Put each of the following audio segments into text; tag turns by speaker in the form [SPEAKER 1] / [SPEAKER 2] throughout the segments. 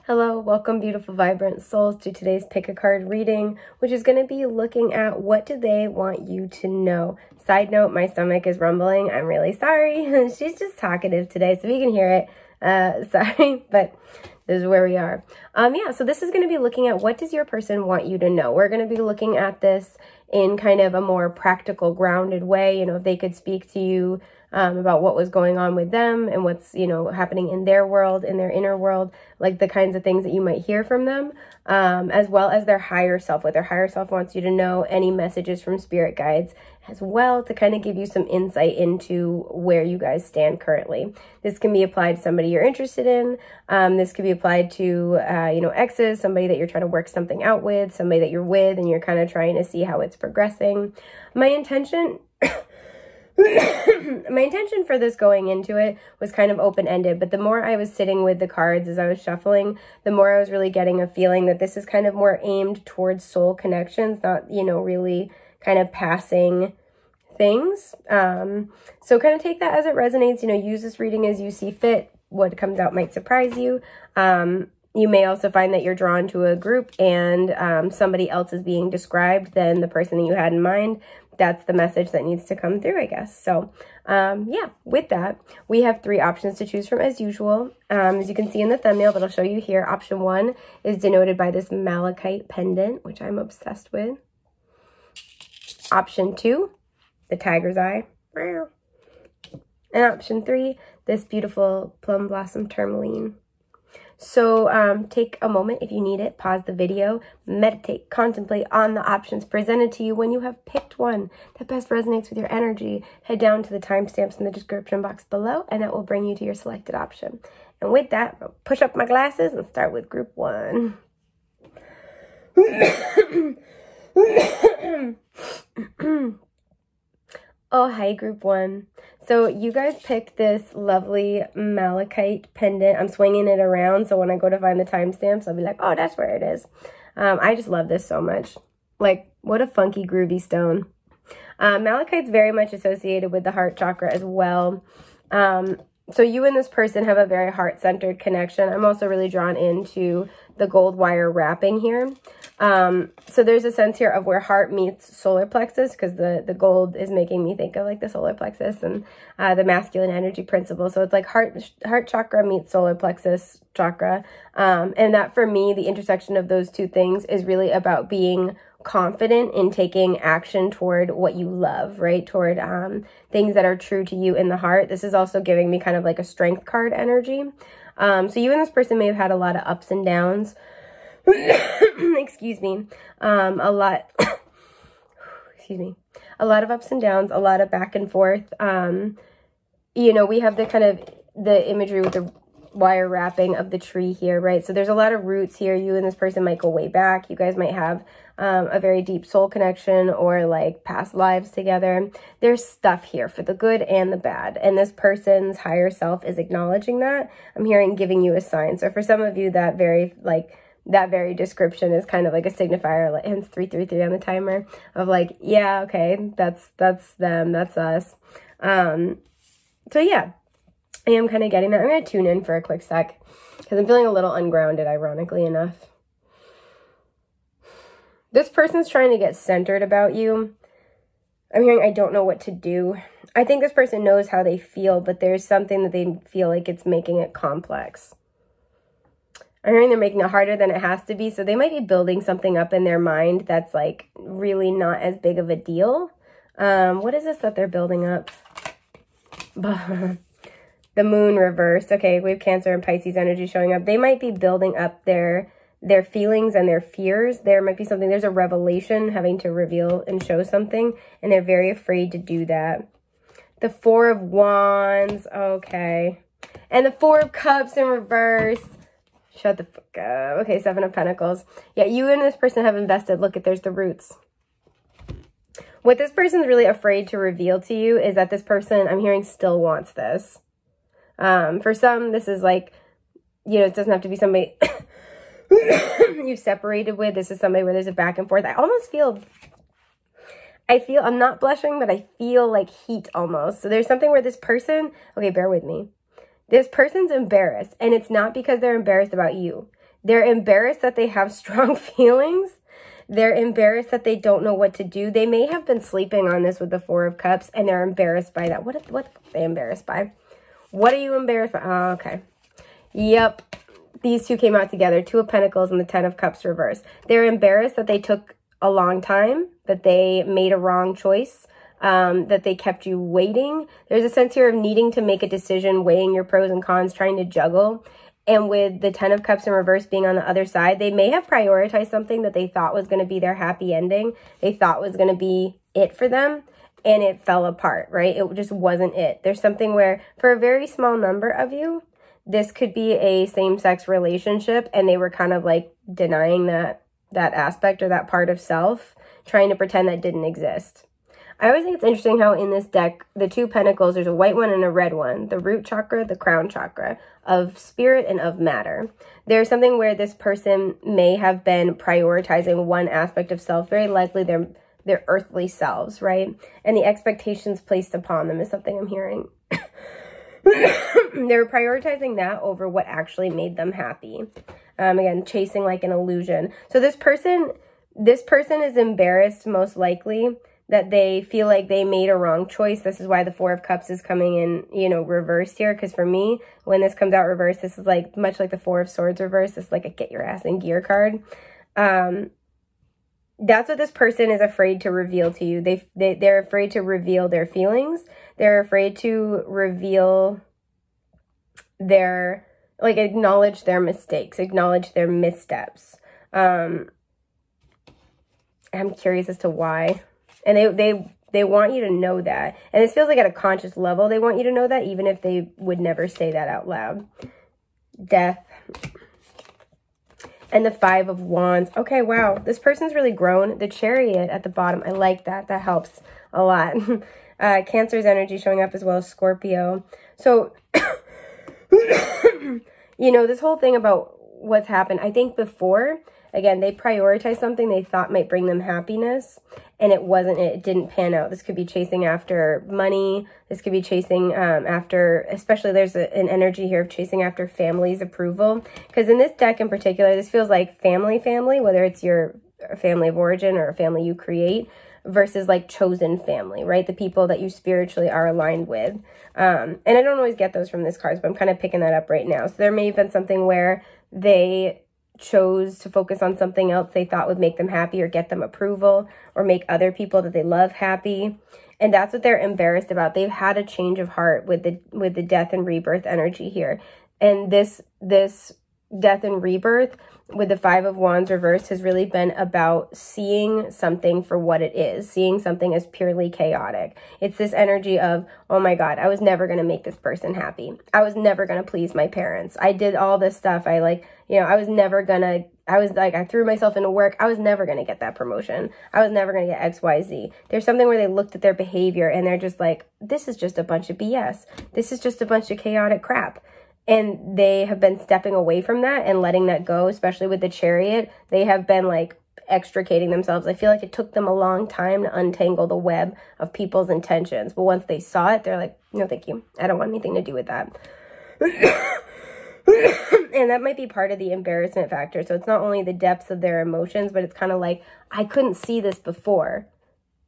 [SPEAKER 1] Hello, welcome beautiful vibrant souls to today's pick a card reading, which is going to be looking at what do they want you to know. Side note, my stomach is rumbling. I'm really sorry. She's just talkative today, so if you can hear it, sorry, but this is where we are. Yeah, so this is going to be looking at what does your person want you to know. We're going to be looking at this in kind of a more practical, grounded way. You know, if they could speak to you about what was going on with them and what's, you know, happening in their world, in their inner world, like the kinds of things that you might hear from them, as well as their higher self, what their higher self wants you to know, any messages from spirit guides as well, to kind of give you some insight into where you guys stand currently. This can be applied to somebody you're interested in. This could be applied to, you know, exes, somebody that you're trying to work something out with, somebody that you're with and you're kind of trying to see how it's progressing. My intention for this going into it was kind of open-ended, but the more I was sitting with the cards as I was shuffling, the more I was really getting a feeling that this is kind of more aimed towards soul connections, not, you know, really kind of passing things. So kind of take that as it resonates, you know, use this reading as you see fit. What comes out might surprise you. You may also find that you're drawn to a group and somebody else is being described than the person that you had in mind. That's the message that needs to come through, I guess. So, yeah, with that, we have 3 options to choose from as usual. As you can see in the thumbnail, but I'll show you here, option 1 is denoted by this malachite pendant, which I'm obsessed with. Option 2, the tiger's eye. And option 3, this beautiful plum blossom tourmaline. So take a moment if you need it, pause the video, meditate, contemplate on the options presented to you. When you have picked one that best resonates with your energy, head down to the timestamps in the description box below and that will bring you to your selected option. And with that, I'll push up my glasses and start with group 1. Oh, hi, group 1. So you guys picked this lovely malachite pendant. I'm swinging it around, so when I go to find the timestamps, I'll be like, oh, that's where it is. I just love this so much. Like, what a funky, groovy stone. Malachite's very much associated with the heart chakra as well. So you and this person have a very heart-centered connection. I'm also really drawn into the gold wire wrapping here. So there's a sense here of where heart meets solar plexus, because the gold is making me think of like the solar plexus and the masculine energy principle. So it's like heart chakra meets solar plexus chakra. And that for me, the intersection of those two things is really about being confident in taking action toward what you love, right? Toward things that are true to you in the heart. This is also giving me kind of like a strength card energy. So you and this person may have had a lot of ups and downs. Excuse me. A lot of ups and downs, a lot of back and forth. You know, we have the kind of the imagery with the wire wrapping of the tree here, right? So there's a lot of roots here. You and this person might go way back. You guys might have a very deep soul connection or like past lives together. There's stuff here for the good and the bad. And this person's higher self is acknowledging that. I'm hearing giving you a sign. So for some of you, that very description is kind of like a signifier, like hence 333 on the timer of like, yeah, okay, that's them, that's us. So yeah, I am kind of getting that. I'm going to tune in for a quick sec because I'm feeling a little ungrounded, ironically enough. This person's trying to get centered about you. I'm hearing, I don't know what to do. I think this person knows how they feel, but there's something that they feel like it's making it complex. I'm hearing they're making it harder than it has to be. So they might be building something up in their mind that's like really not as big of a deal. What is this that they're building up? The moon reversed. Okay, we have Cancer and Pisces energy showing up. They might be building up their feelings and their fears. There might be something, there's a revelation having to reveal and show something, and they're very afraid to do that. The 4 of Wands, okay. And the 4 of Cups in reverse. Shut the fuck up. Okay, 7 of Pentacles. Yeah, you and this person have invested. Look, there's the roots. What this person's really afraid to reveal to you is that this person, I'm hearing, still wants this. For some, this is like, you know, it doesn't have to be somebody you've separated with. This is somebody where there's a back and forth. I almost feel, I'm not blushing, but I feel like heat almost. So there's something where this person, okay, bear with me. This person's embarrassed, and it's not because they're embarrassed about you. They're embarrassed that they have strong feelings. They're embarrassed that they don't know what to do. They may have been sleeping on this with the Four of Cups, and they're embarrassed by that. What are they embarrassed by? What are you embarrassed by? Oh, okay. Yep. These two came out together. Two of Pentacles and the Ten of Cups reversed. They're embarrassed that they took a long time, that they made a wrong choice, that they kept you waiting. There's a sense here of needing to make a decision, weighing your pros and cons, trying to juggle. And with the Ten of Cups in reverse being on the other side, they may have prioritized something that they thought was going to be their happy ending. They thought was going to be it for them, and it fell apart, right? It just wasn't it. There's something where, for a very small number of you, this could be a same-sex relationship, and they were kind of like denying that aspect or that part of self, trying to pretend that didn't exist. I always think it's interesting how in this deck, the two pentacles, there's a white one and a red one, the root chakra, the crown chakra, of spirit and of matter. There's something where this person may have been prioritizing one aspect of self, very likely their earthly selves, right? And the expectations placed upon them is something I'm hearing. They were prioritizing that over what actually made them happy. Again, chasing like an illusion. So this person is embarrassed, most likely, that they feel like they made a wrong choice. This is why the Four of Cups is coming in, you know, reversed here. Because for me, when this comes out reversed, this is like much like the Four of Swords reversed. This is like a get your ass in gear card. That's what this person is afraid to reveal to you. They're afraid to reveal their feelings. They're afraid to reveal acknowledge their mistakes, acknowledge their missteps. I'm curious as to why. And they want you to know that. And this feels like at a conscious level, they want you to know that, even if they would never say that out loud. Death. And the Five of Wands. Okay, wow. This person's really grown. The Chariot at the bottom. I like that. That helps a lot. Cancer's energy showing up as well as Scorpio. So, you know, this whole thing about what's happened. I think before, again, they prioritized something they thought might bring them happiness, and it wasn't. It didn't pan out. This could be chasing after money. This could be chasing after, especially there's an energy here of chasing after family's approval. Because in this deck in particular, this feels like family, whether it's your family of origin or a family you create, versus like chosen family, right? The people that you spiritually are aligned with. And I don't always get those from this cards, but I'm kind of picking that up right now. So there may have been something where they chose to focus on something else they thought would make them happy or get them approval or make other people that they love happy. And that's what they're embarrassed about. They've had a change of heart with the death and rebirth energy here. And this death and rebirth with the Five of Wands reversed has really been about seeing something for what it is, seeing something as purely chaotic. It's this energy of, oh my God, I was never going to make this person happy. I was never going to please my parents. I did all this stuff. I threw myself into work. I was never going to get that promotion. I was never going to get X, Y, Z. There's something where they looked at their behavior and they're just like, this is just a bunch of BS. This is just a bunch of chaotic crap. And they have been stepping away from that and letting that go, especially with the Chariot. They have been like extricating themselves. I feel like it took them a long time to untangle the web of people's intentions. But once they saw it, they're like, no, thank you. I don't want anything to do with that. And that might be part of the embarrassment factor. So it's not only the depths of their emotions, but it's kind of like, I couldn't see this before,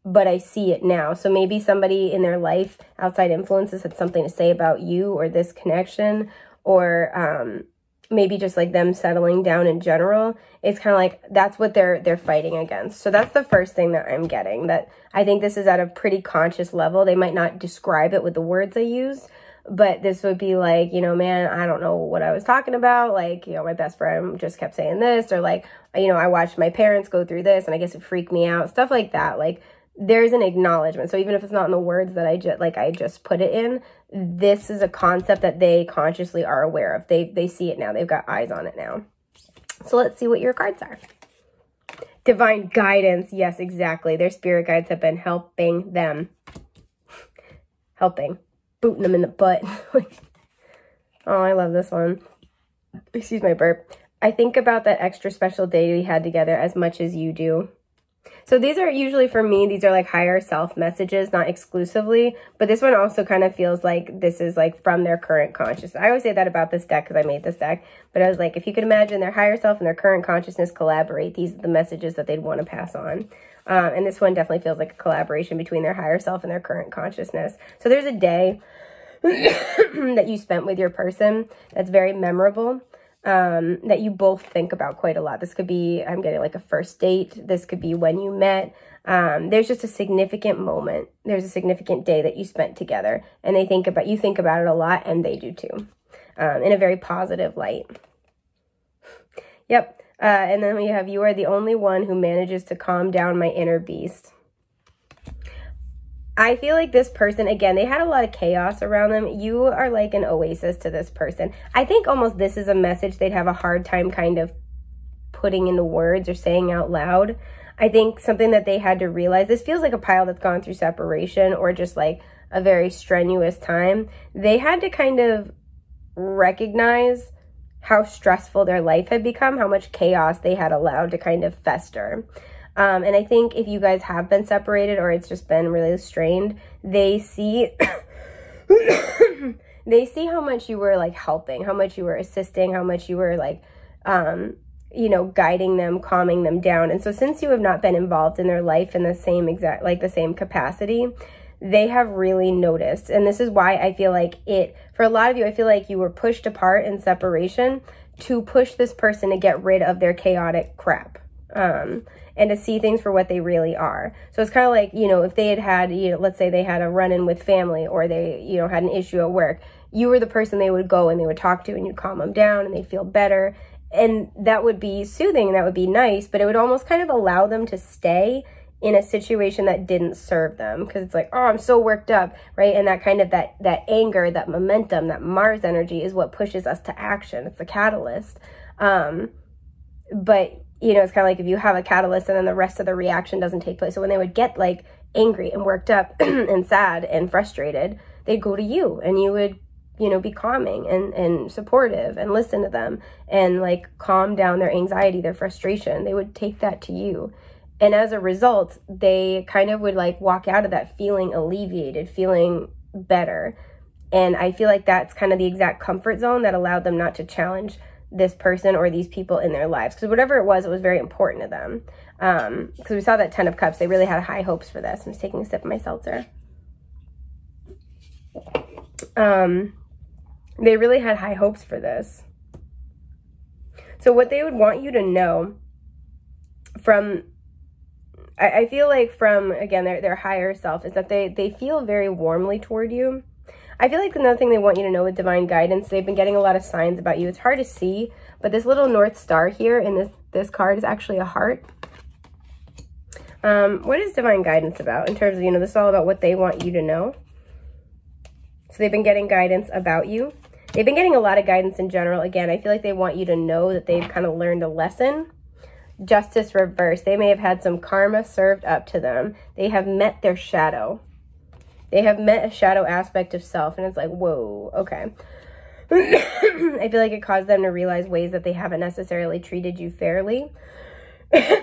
[SPEAKER 1] but I see it now. So maybe somebody in their life, outside influences, had something to say about you or this connection, or maybe just like them settling down in general. It's kind of like that's what they're fighting against. So that's the first thing that I'm getting, that I think this is at a pretty conscious level. They might not describe it with the words I used, but this would be like, you know, man, I don't know what I was talking about. Like, you know, my best friend just kept saying this, or like, you know, I watched my parents go through this and I guess it freaked me out. Stuff like that. Like, there's an acknowledgement. So even if it's not in the words that I just put it in, this is a concept that they consciously are aware of. They see it now. They've got eyes on it now. So let's see what your cards are. Divine guidance. Yes, exactly. Their spirit guides have been helping them. Helping. Booting them in the butt. Oh, I love this one. Excuse my burp. I think about that extra special day we had together as much as you do. So these are usually, for me, these are like higher self messages, not exclusively, but this one also kind of feels like this is like from their current consciousness. I always say that about this deck because I made this deck, but I was like, if you could imagine their higher self and their current consciousness collaborate, these are the messages that they'd want to pass on. And this one definitely feels like a collaboration between their higher self and their current consciousness. So there's a day that you spent with your person that's very memorable, that you both think about quite a lot. This could be, I'm getting like a first date. This could be when you met. There's just a significant moment. There's a significant day that you spent together, and you think about it a lot, and they do too, in a very positive light. Yep. And then we have, you are the only one who manages to calm down my inner beast. I feel like this person, again, they had a lot of chaos around them. You are like an oasis to this person. I think almost this is a message they'd have a hard time kind of putting into words or saying out loud. I think something that they had to realize, this feels like a pile that's gone through separation or just like a very strenuous time. They had to kind of recognize how stressful their life had become, how much chaos they had allowed to kind of fester. And I think if you guys have been separated or it's just been really strained, they see they see how much you were like helping, how much you were assisting, how much you were like, you know, guiding them, calming them down. And so since you have not been involved in their life in the same exact, like the same capacity, they have really noticed. And this is why I feel like for a lot of you, I feel like you were pushed apart in separation to push this person to get rid of their chaotic crap. And to see things for what they really are. So it's kind of like, you know, if they had, you know, let's say they had a run-in with family, or they, you know, had an issue at work, you were the person they would go and they would talk to, and you'd calm them down and they'd feel better. And that would be soothing and that would be nice, but it would almost kind of allow them to stay in a situation that didn't serve them, because it's like, oh, I'm so worked up, right? And that kind of that anger, that momentum, that Mars energy is what pushes us to action. It's the catalyst. But you know, it's kind of like if you have a catalyst and then the rest of the reaction doesn't take place. So when they would get like angry and worked up and sad and frustrated, they'd go to you, and you would, you know, be calming and supportive and listen to them and like calm down their anxiety, their frustration. They would take that to you. And as a result, they kind of would like walk out of that feeling alleviated, feeling better. And I feel like that's kind of the exact comfort zone that allowed them not to challenge this person or these people in their lives, because whatever it was very important to them. Because we saw that 10 of Cups, they really had high hopes for this. I'm just taking a sip of my seltzer. They really had high hopes for this. So what they would want you to know from, I feel like from, again, their higher self, is that they feel very warmly toward you. I feel like another thing they want you to know with divine guidance, they've been getting a lot of signs about you. It's hard to see, but this little North Star here in this card is actually a heart. What is divine guidance about in terms of, you know, this is all about what they want you to know. So they've been getting guidance about you. They've been getting a lot of guidance in general. Again, I feel like they want you to know that they've kind of learned a lesson. Justice reversed. They may have had some karma served up to them. They have met their shadow. They have met a shadow aspect of self, and it's like, whoa, okay. I feel like it caused them to realize ways that they haven't necessarily treated you fairly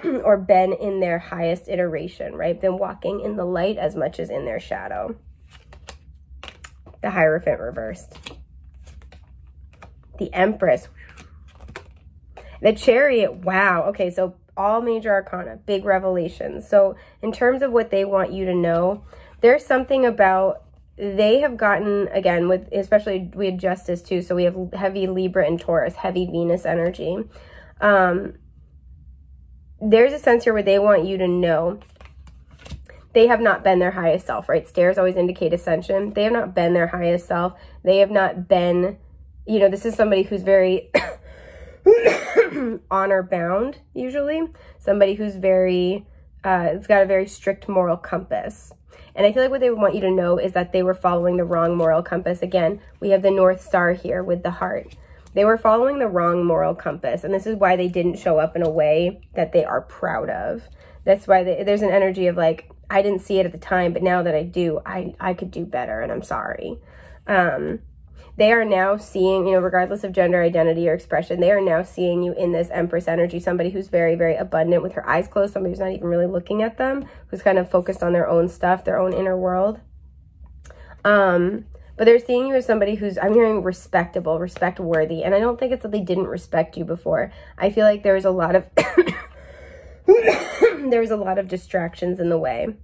[SPEAKER 1] or been in their highest iteration, right? Been walking in the light as much as in their shadow. The Hierophant reversed. The Empress. The Chariot, wow. Okay, so all major arcana, big revelations. So in terms of what they want you to know, there's something about, they have gotten, again, with, especially we had Justice too, so we have heavy Libra and Taurus, heavy Venus energy. There's a sense here where they want you to know they have not been their highest self, right? Stairs always indicate ascension. They have not been their highest self. They have not been, you know, this is somebody who's very honor bound, usually. Somebody who's very, it's got a very strict moral compass. And I feel like what they would want you to know is that they were following the wrong moral compass. Again, we have the North Star here with the heart. They were following the wrong moral compass. And this is why they didn't show up in a way that they are proud of. That's why there's an energy of like, I didn't see it at the time, but now that I do, I could do better, and I'm sorry. they are now seeing, you know, regardless of gender identity or expression, they are now seeing you in this Empress energy, somebody who's very, very abundant with her eyes closed, somebody who's not even really looking at them, who's kind of focused on their own stuff, their own inner world. But they're seeing you as somebody who's, I'm hearing respectable, respect-worthy. And I don't think it's that they didn't respect you before. I feel like there's a lot of, there's a lot of distractions in the way.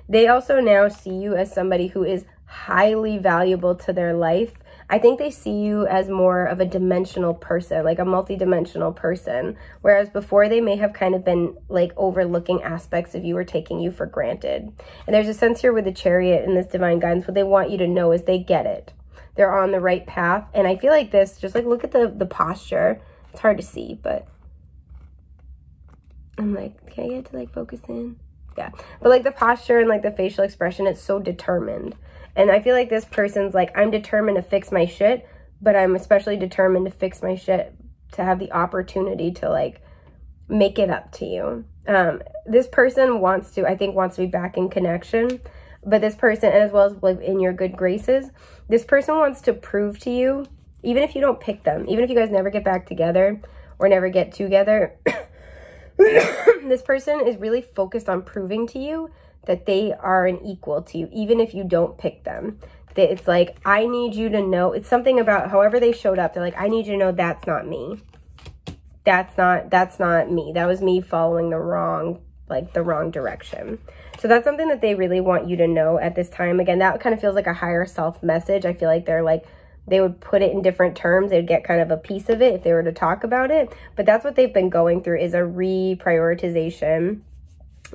[SPEAKER 1] They also now see you as somebody who is highly valuable to their life. I think they see you as more of a dimensional person, like a multi-dimensional person. Whereas before they may have kind of been like overlooking aspects of you or taking you for granted. And there's a sense here with the Chariot and this divine guidance, what they want you to know is they get it. They're on the right path. And I feel like this, just like look at the posture. It's hard to see, but I'm like, can I get to like focus in? Yeah. But like the posture and like the facial expression, it's so determined. And I feel like this person's like, I'm determined to fix my shit, but I'm especially determined to fix my shit to have the opportunity to like make it up to you. This person wants to, I think, wants to be back in connection, but this person, as well as like in your good graces, this person wants to prove to you, even if you don't pick them, even if you guys never get back together or never get together, this person is really focused on proving to you that they are an equal to you, even if you don't pick them. That it's like, I need you to know, it's something about however they showed up. They're like, I need you to know that's not me. That's not me. That was me following the wrong direction. So that's something that they really want you to know at this time. Again, that kind of feels like a higher self message. I feel like they're like, they would put it in different terms. They'd get kind of a piece of it if they were to talk about it. But that's what they've been going through, is a reprioritization.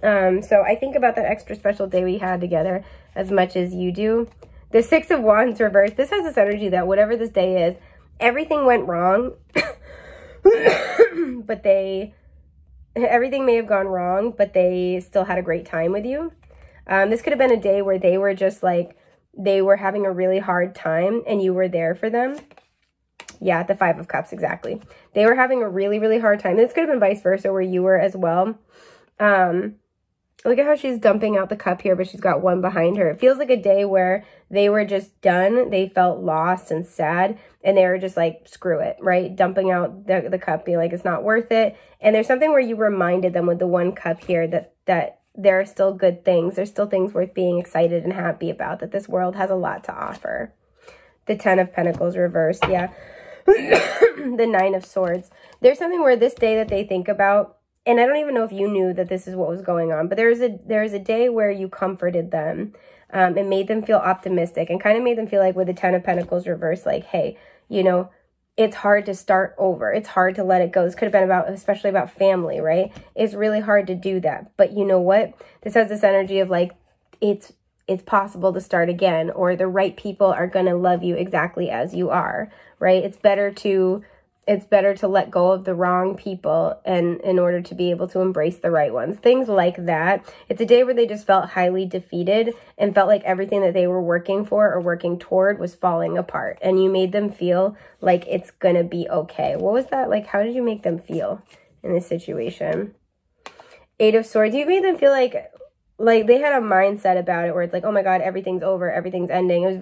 [SPEAKER 1] So I think about that extra special day we had together as much as you do. The Six of Wands reversed. This has this energy that whatever this day is, everything went wrong, but everything may have gone wrong, but they still had a great time with you. This could have been a day where they were just like, they were having a really hard time and you were there for them. Yeah, the Five of Cups, exactly. They were having a really, really hard time. This could have been vice versa, where you were as well. Look at how she's dumping out the cup here, but she's got one behind her. It feels like a day where they were just done. They felt lost and sad, and they were just like, screw it, right? Dumping out the cup, being like, it's not worth it. And there's something where you reminded them with the one cup here that there are still good things. There's still things worth being excited and happy about, that this world has a lot to offer. The Ten of Pentacles reversed, yeah. The Nine of Swords. There's something where this day that they think about, and I don't even know if you knew that this is what was going on, but there's a day where you comforted them and made them feel optimistic, and kind of made them feel like with the Ten of Pentacles reversed, like, hey, you know, it's hard to start over. It's hard to let it go. This could have been about, especially about family, right? It's really hard to do that. But you know what? This has this energy of like, it's possible to start again, or the right people are going to love you exactly as you are, right? It's better to let go of the wrong people and in order to be able to embrace the right ones. Things like that. It's a day where they just felt highly defeated and felt like everything that they were working for or working toward was falling apart. And you made them feel like it's going to be okay. What was that? Like, how did you make them feel in this situation? Eight of Swords. You made them feel like they had a mindset about it where it's like, oh my God, everything's over. Everything's ending. It was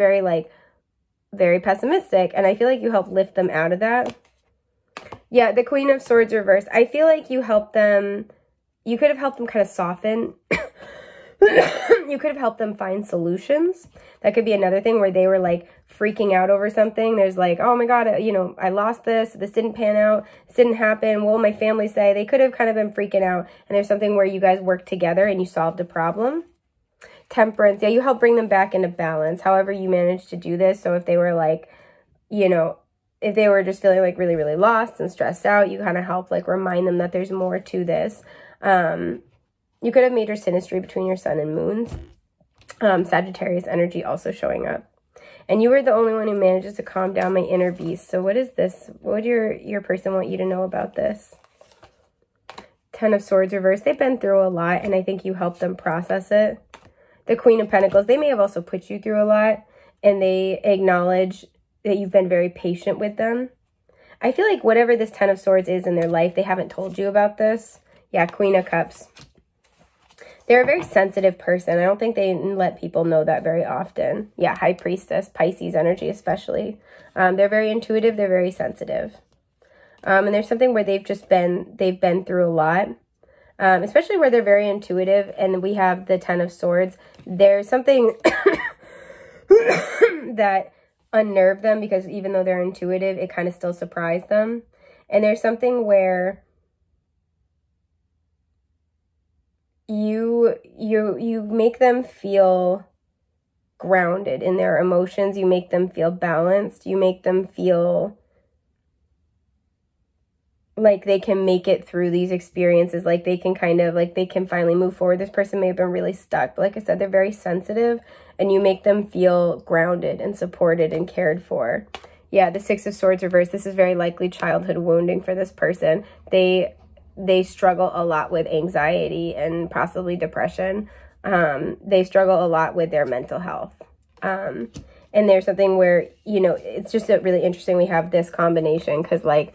[SPEAKER 1] very pessimistic. And I feel like you helped lift them out of that. Yeah, the Queen of Swords reversed. I feel like you helped them, you could have helped them kind of soften. You could have helped them find solutions. That could be another thing where they were like freaking out over something. There's like, oh my God, you know, I lost this. This didn't pan out. This didn't happen. What will my family say? They could have kind of been freaking out. And there's something where you guys worked together and you solved a problem. Temperance. Yeah, you helped bring them back into balance. However you managed to do this. So if they were like, you know, if they were just feeling like really, really lost and stressed out, you kind of help like remind them that there's more to this. You could have major synastry between your sun and moons. Sagittarius energy also showing up. And you were the only one who manages to calm down my inner beast. So what is this? What would your person want you to know about this? Ten of Swords reversed. They've been through a lot, and I think you helped them process it. The Queen of Pentacles. They may have also put you through a lot, and they acknowledge that you've been very patient with them. I feel like whatever this Ten of Swords is in their life, they haven't told you about this. Yeah, Queen of Cups. They're a very sensitive person. I don't think they let people know that very often. Yeah, High Priestess, Pisces energy especially. They're very intuitive. They're very sensitive. And there's something where they've been through a lot. Especially where they're very intuitive, and we have the Ten of Swords. There's something that unnerved them, because even though they're intuitive, it kind of still surprised them. And there's something where you make them feel grounded in their emotions. You make them feel balanced. You make them feel like they can make it through these experiences, like they can they can finally move forward. This person may have been really stuck, but like I said, they're very sensitive, and you make them feel grounded and supported and cared for. Yeah, the Six of Swords reversed. This is very likely childhood wounding for this person. They struggle a lot with anxiety and possibly depression. They struggle a lot with their mental health. And there's something where, you know, it's just really interesting we have this combination, because like,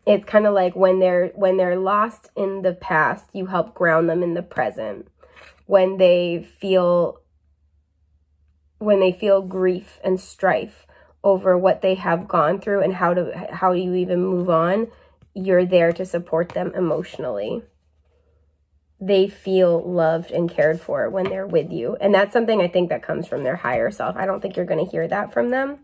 [SPEAKER 1] it's kind of like when they're lost in the past, you help ground them in the present. When they feel grief and strife over what they have gone through and how do you even move on, you're there to support them emotionally. They feel loved and cared for when they're with you. And that's something I think that comes from their higher self. I don't think you're going to hear that from them.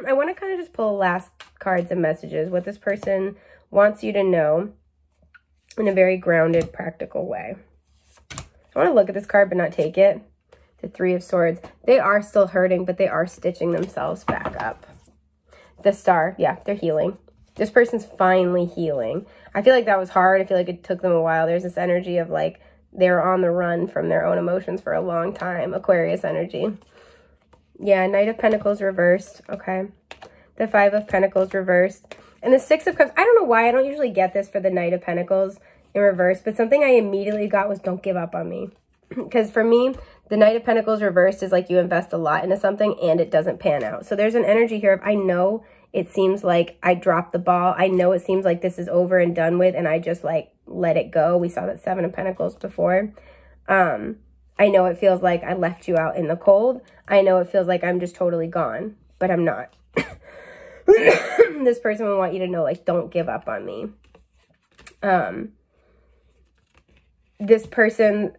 [SPEAKER 1] I want to kind of just pull last cards and messages, what this person wants you to know in a very grounded, practical way. I want to look at this card but not take it. The Three of Swords. They are still hurting, but they are stitching themselves back up. The Star. Yeah, they're healing. This person's finally healing. I feel like that was hard. I feel like it took them a while. There's this energy of like they were on the run from their own emotions for a long time. Aquarius energy. Yeah, Knight of Pentacles reversed. Okay. The Five of Pentacles reversed. And the Six of Cups. I don't know why. I don't usually get this for the Knight of Pentacles in reverse. But something I immediately got was don't give up on me. Because for me, the Knight of Pentacles reversed is like you invest a lot into something and it doesn't pan out. So there's an energy here of I know it seems like I dropped the ball. I know it seems like this is over and done with. And I just like let it go. We saw that Seven of Pentacles before. I know it feels like I left you out in the cold. I know it feels like I'm just totally gone, but I'm not. This person will want you to know, like, don't give up on me. This person,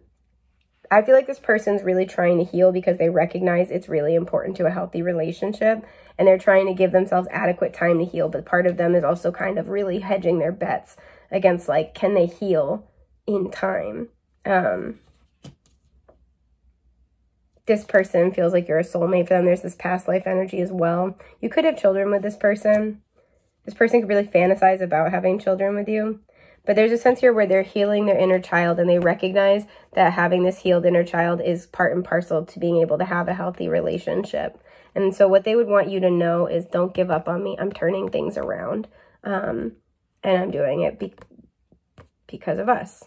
[SPEAKER 1] I feel like this person's really trying to heal because they recognize it's really important to a healthy relationship, and they're trying to give themselves adequate time to heal. But part of them is also kind of really hedging their bets against, like, can they heal in time? This person feels like you're a soulmate for them. There's this past life energy as well. You could have children with this person. This person could really fantasize about having children with you. But there's a sense here where they're healing their inner child, and they recognize that having this healed inner child is part and parcel to being able to have a healthy relationship. And so what they would want you to know is don't give up on me. I'm turning things around. And I'm doing it because of us.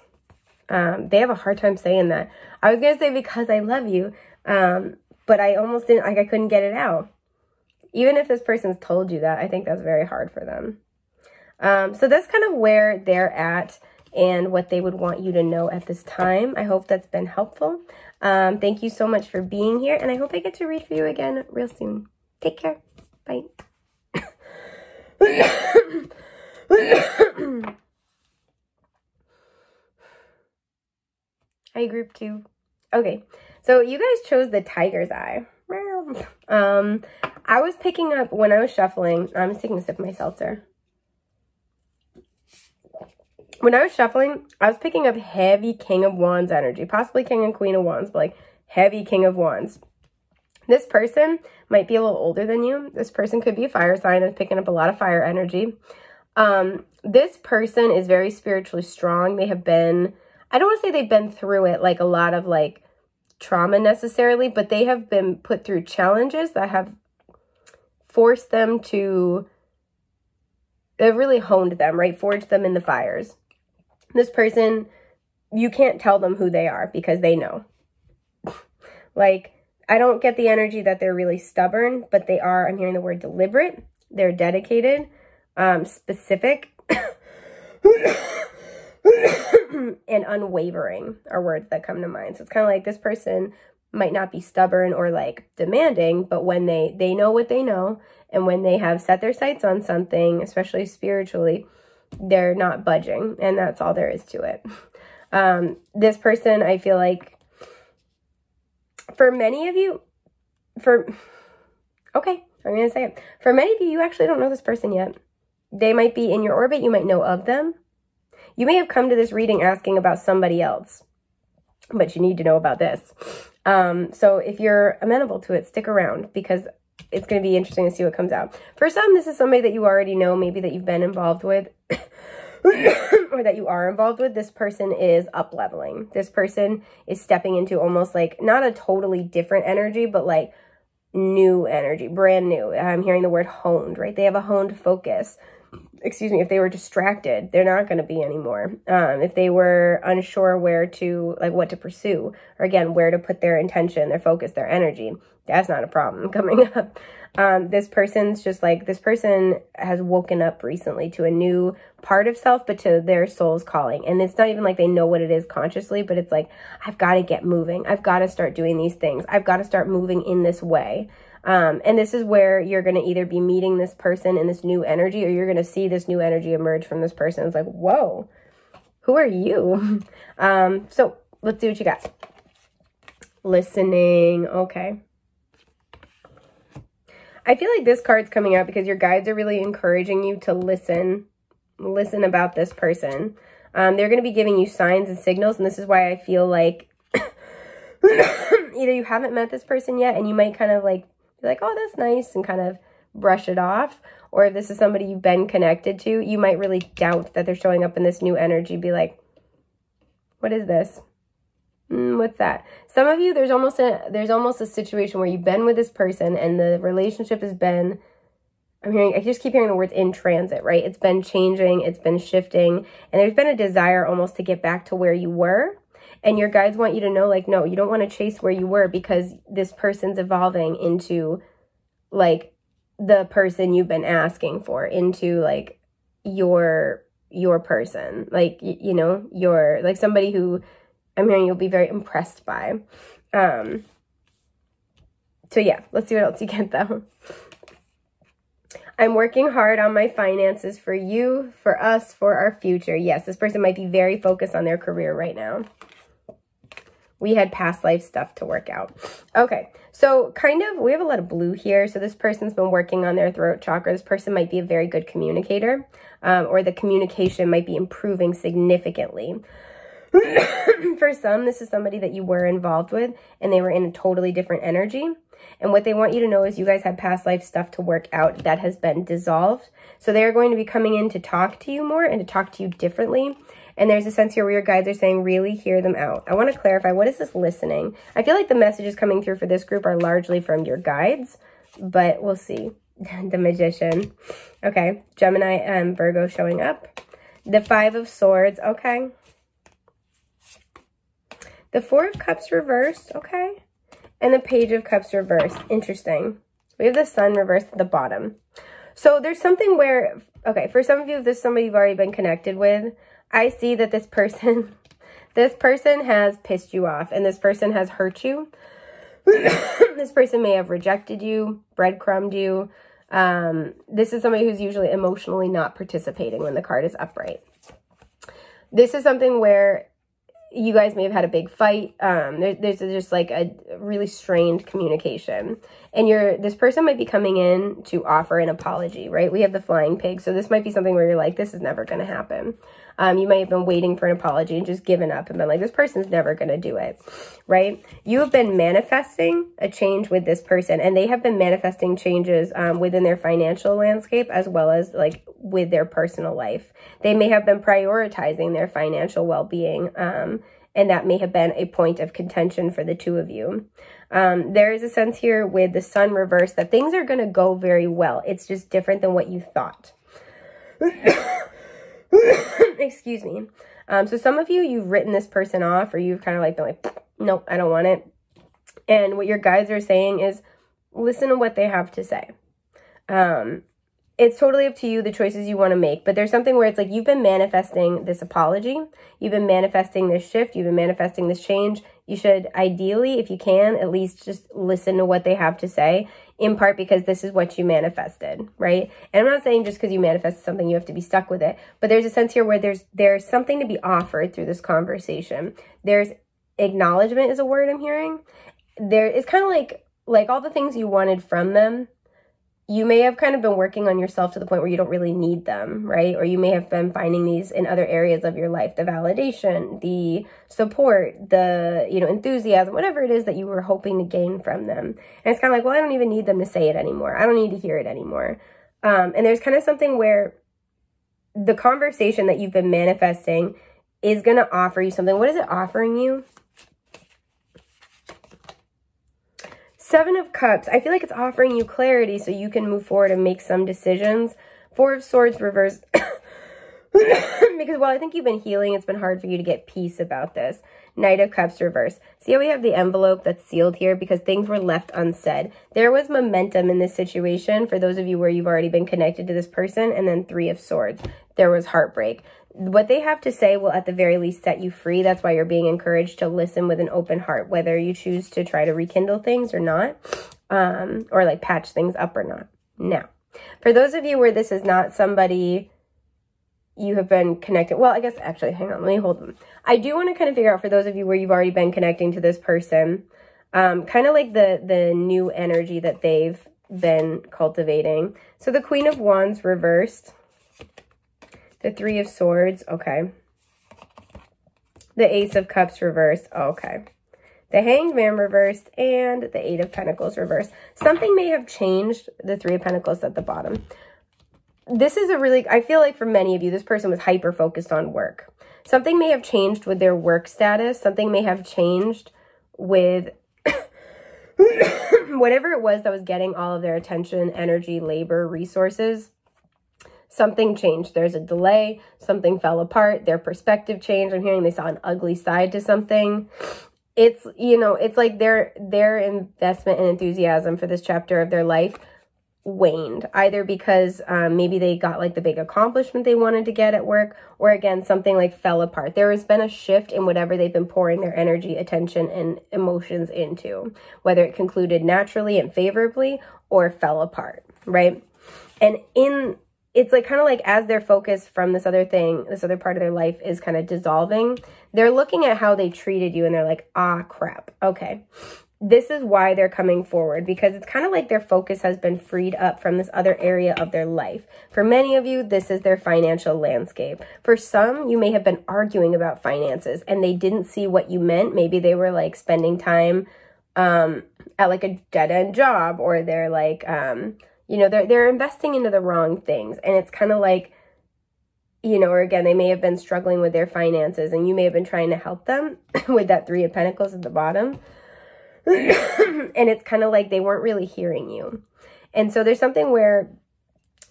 [SPEAKER 1] They have a hard time saying that. I was going to say because I love you. But I almost didn't, like I couldn't get it out. Even if this person's told you that, I think that's very hard for them. So that's kind of where they're at and what they would want you to know at this time. I hope that's been helpful. Thank you so much for being here, and I hope I get to read for you again real soon. Take care. Bye. Hi, group 2. Okay, so you guys chose the tiger's eye. I was picking up, when I was shuffling, I'm just taking a sip of my seltzer. When I was shuffling, I was picking up heavy King of Wands energy, possibly King and Queen of Wands, but like heavy King of Wands. This person might be a little older than you. This person could be a fire sign. I was picking up a lot of fire energy. This person is very spiritually strong. They have been, I don't want to say they've been through it like a lot of like trauma necessarily, but they have been put through challenges that have forced them to, they've really honed them, right? Forged them in the fires. This person, you can't tell them who they are because they know. Like, I don't get the energy that they're really stubborn, but they are, I'm hearing the word deliberate. They're dedicated, specific. and unwavering are words that come to mind. So it's kind of like this person might not be stubborn or like demanding, but when they know what they know, and when they have set their sights on something, especially spiritually, they're not budging, and that's all there is to it. This person, I feel like, for many of you, okay, I'm going to say it. For many of you, you actually don't know this person yet. They might be in your orbit. You might know of them. You may have come to this reading asking about somebody else, but you need to know about this. So if you're amenable to it, stick around, because it's going to be interesting to see what comes out. For some, this is somebody that you already know, maybe that you've been involved with, or that you are involved with. This person is up-leveling. This person is stepping into almost like, not a totally different energy, but like new energy, brand new. I'm hearing the word honed, right? They have a honed focus. Excuse me, if they were distracted, they're not going to be anymore. If they were unsure where to, like what to pursue, or again, where to put their intention, their focus, their energy, that's not a problem coming up. This person's just like, this person has woken up recently to a new part of self, but to their soul's calling. And it's not even like they know what it is consciously, but it's like, I've got to get moving. I've got to start doing these things. I've got to start moving in this way. And this is where you're going to either be meeting this person in this new energy, or you're going to see this new energy emerge from this person. It's like, whoa, who are you? So let's see what you got. Listening. Okay. I feel like this card's coming out because your guides are really encouraging you to listen about this person. They're going to be giving you signs and signals. And this is why I feel like either you haven't met this person yet, and you might kind of like, be like, oh, that's nice, and kind of brush it off. Or if this is somebody you've been connected to, you might really doubt that they're showing up in this new energy. Be like, what is this? What's that? Some of you, there's almost a situation where you've been with this person and the relationship has been, I just keep hearing the words in transit, right? It's been changing, it's been shifting, and there's been a desire almost to get back to where you were. And your guides want you to know, like, no, you don't want to chase where you were, because this person's evolving into, like, the person you've been asking for, into, like, your person. Like, you know, your, like, somebody who I'm hearing you'll be very impressed by. So, yeah, let's see what else you get, though. I'm working hard on my finances for you, for us, for our future. Yes, this person might be very focused on their career right now. We had past life stuff to work out. Okay, so kind of, we have a lot of blue here. So this person's been working on their throat chakra. This person might be a very good communicator, or the communication might be improving significantly. For some, this is somebody that you were involved with, and they were in a totally different energy. And what they want you to know is you guys had past life stuff to work out that has been dissolved. So they're going to be coming in to talk to you more and to talk to you differently. And there's a sense here where your guides are saying, really hear them out. I want to clarify, what is this listening? I feel like the messages coming through for this group are largely from your guides, but we'll see. The Magician. Okay, Gemini and Virgo showing up. The Five of Swords, okay. The Four of Cups reversed, okay. And the Page of Cups reversed, interesting. We have the Sun reversed at the bottom. So there's something where, okay, for some of you, if this is somebody you've already been connected with, I see that this person has pissed you off, and this person has hurt you. This person may have rejected you, breadcrumbed you. This is somebody who's usually emotionally not participating when the card is upright. This is something where you guys may have had a big fight. There's just like a really strained communication. And this person might be coming in to offer an apology, right? We have the Flying Pig. So this might be something where you're like, this is never going to happen. You might have been waiting for an apology and just given up and been like, this person's never going to do it, right? You have been manifesting a change with this person, and they have been manifesting changes within their financial landscape as well as like with their personal life. They may have been prioritizing their financial well-being, and that may have been a point of contention for the two of you. There is a sense here with the Sun reversed that things are going to go very well. It's just different than what you thought. Excuse me. So some of you, you've written this person off, or you've kind of like been like, nope, I don't want it. And what your guides are saying is listen to what they have to say. it's totally up to you, the choices you want to make. But there's something where it's like you've been manifesting this apology. You've been manifesting this shift. You've been manifesting this change. You should ideally, if you can, at least just listen to what they have to say, in part because this is what you manifested, right? And I'm not saying just because you manifested something, you have to be stuck with it. But there's a sense here where there's something to be offered through this conversation. There's acknowledgement is a word I'm hearing. There is kind of like all the things you wanted from them. You may have kind of been working on yourself to the point where you don't really need them, right? Or you may have been finding these in other areas of your life, the validation, the support, the, enthusiasm, whatever it is that you were hoping to gain from them. And it's kind of like, well, I don't even need them to say it anymore. I don't need to hear it anymore. And there's kind of something where the conversation that you've been manifesting is going to offer you something. What is it offering you? Seven of Cups. I feel like it's offering you clarity so you can move forward and make some decisions. Four of Swords reverse. Because while I think you've been healing, it's been hard for you to get peace about this. Knight of Cups reverse. See how we have the envelope that's sealed here because things were left unsaid. There was momentum in this situation for those of you where you've already been connected to this person. And then Three of Swords. There was heartbreak. What they have to say will at the very least set you free. That's why you're being encouraged to listen with an open heart, whether you choose to try to rekindle things or not, or like patch things up or not. Now, for those of you where this is not somebody you have been connected, well, I guess actually, hang on, let me hold them. I do want to kind of figure out for those of you where you've already been connecting to this person, kind of like the new energy that they've been cultivating. So the Queen of Wands reversed. The Three of Swords, okay. The Ace of Cups reversed, okay. The Hanged Man reversed, and the Eight of Pentacles reversed. Something may have changed, the Three of Pentacles at the bottom. This is I feel like for many of you, this person was hyper-focused on work. Something may have changed with their work status. Something may have changed with whatever it was that was getting all of their attention, energy, labor, resources. Something changed. There's a delay. Something fell apart. Their perspective changed. I'm hearing they saw an ugly side to something. It's, it's like their investment and enthusiasm for this chapter of their life waned. Either because maybe they got like the big accomplishment they wanted to get at work, or again, something like fell apart. There has been a shift in whatever they've been pouring their energy, attention, and emotions into, whether it concluded naturally and favorably or fell apart, right? And it's like kind of like as their focus from this other part of their life is kind of dissolving, they're looking at how they treated you and they're like, ah, crap. Okay. This is why they're coming forward, because it's kind of like their focus has been freed up from this other area of their life. For many of you, this is their financial landscape. For some, you may have been arguing about finances and they didn't see what you meant. Maybe they were like spending time at like a dead-end job, or they're like, they're investing into the wrong things. And it's kind of like, or again, they may have been struggling with their finances and you may have been trying to help them with that Three of Pentacles at the bottom. And it's kind of like they weren't really hearing you. And so there's something where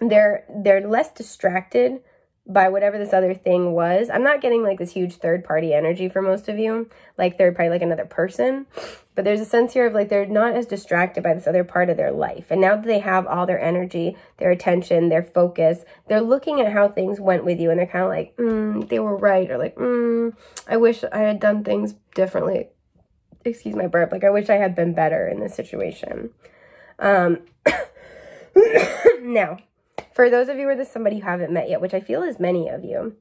[SPEAKER 1] they're less distracted by whatever this other thing was. I'm not getting like this huge third-party energy for most of you, like third party, like another person. But there's a sense here of like they're not as distracted by this other part of their life. And now that they have all their energy, their attention, their focus, they're looking at how things went with you. And they're kind of like, they were right. Or like, I wish I had done things differently. Excuse my burp. Like, I wish I had been better in this situation. Now, for those of you where this is somebody you haven't met yet, which I feel is many of you,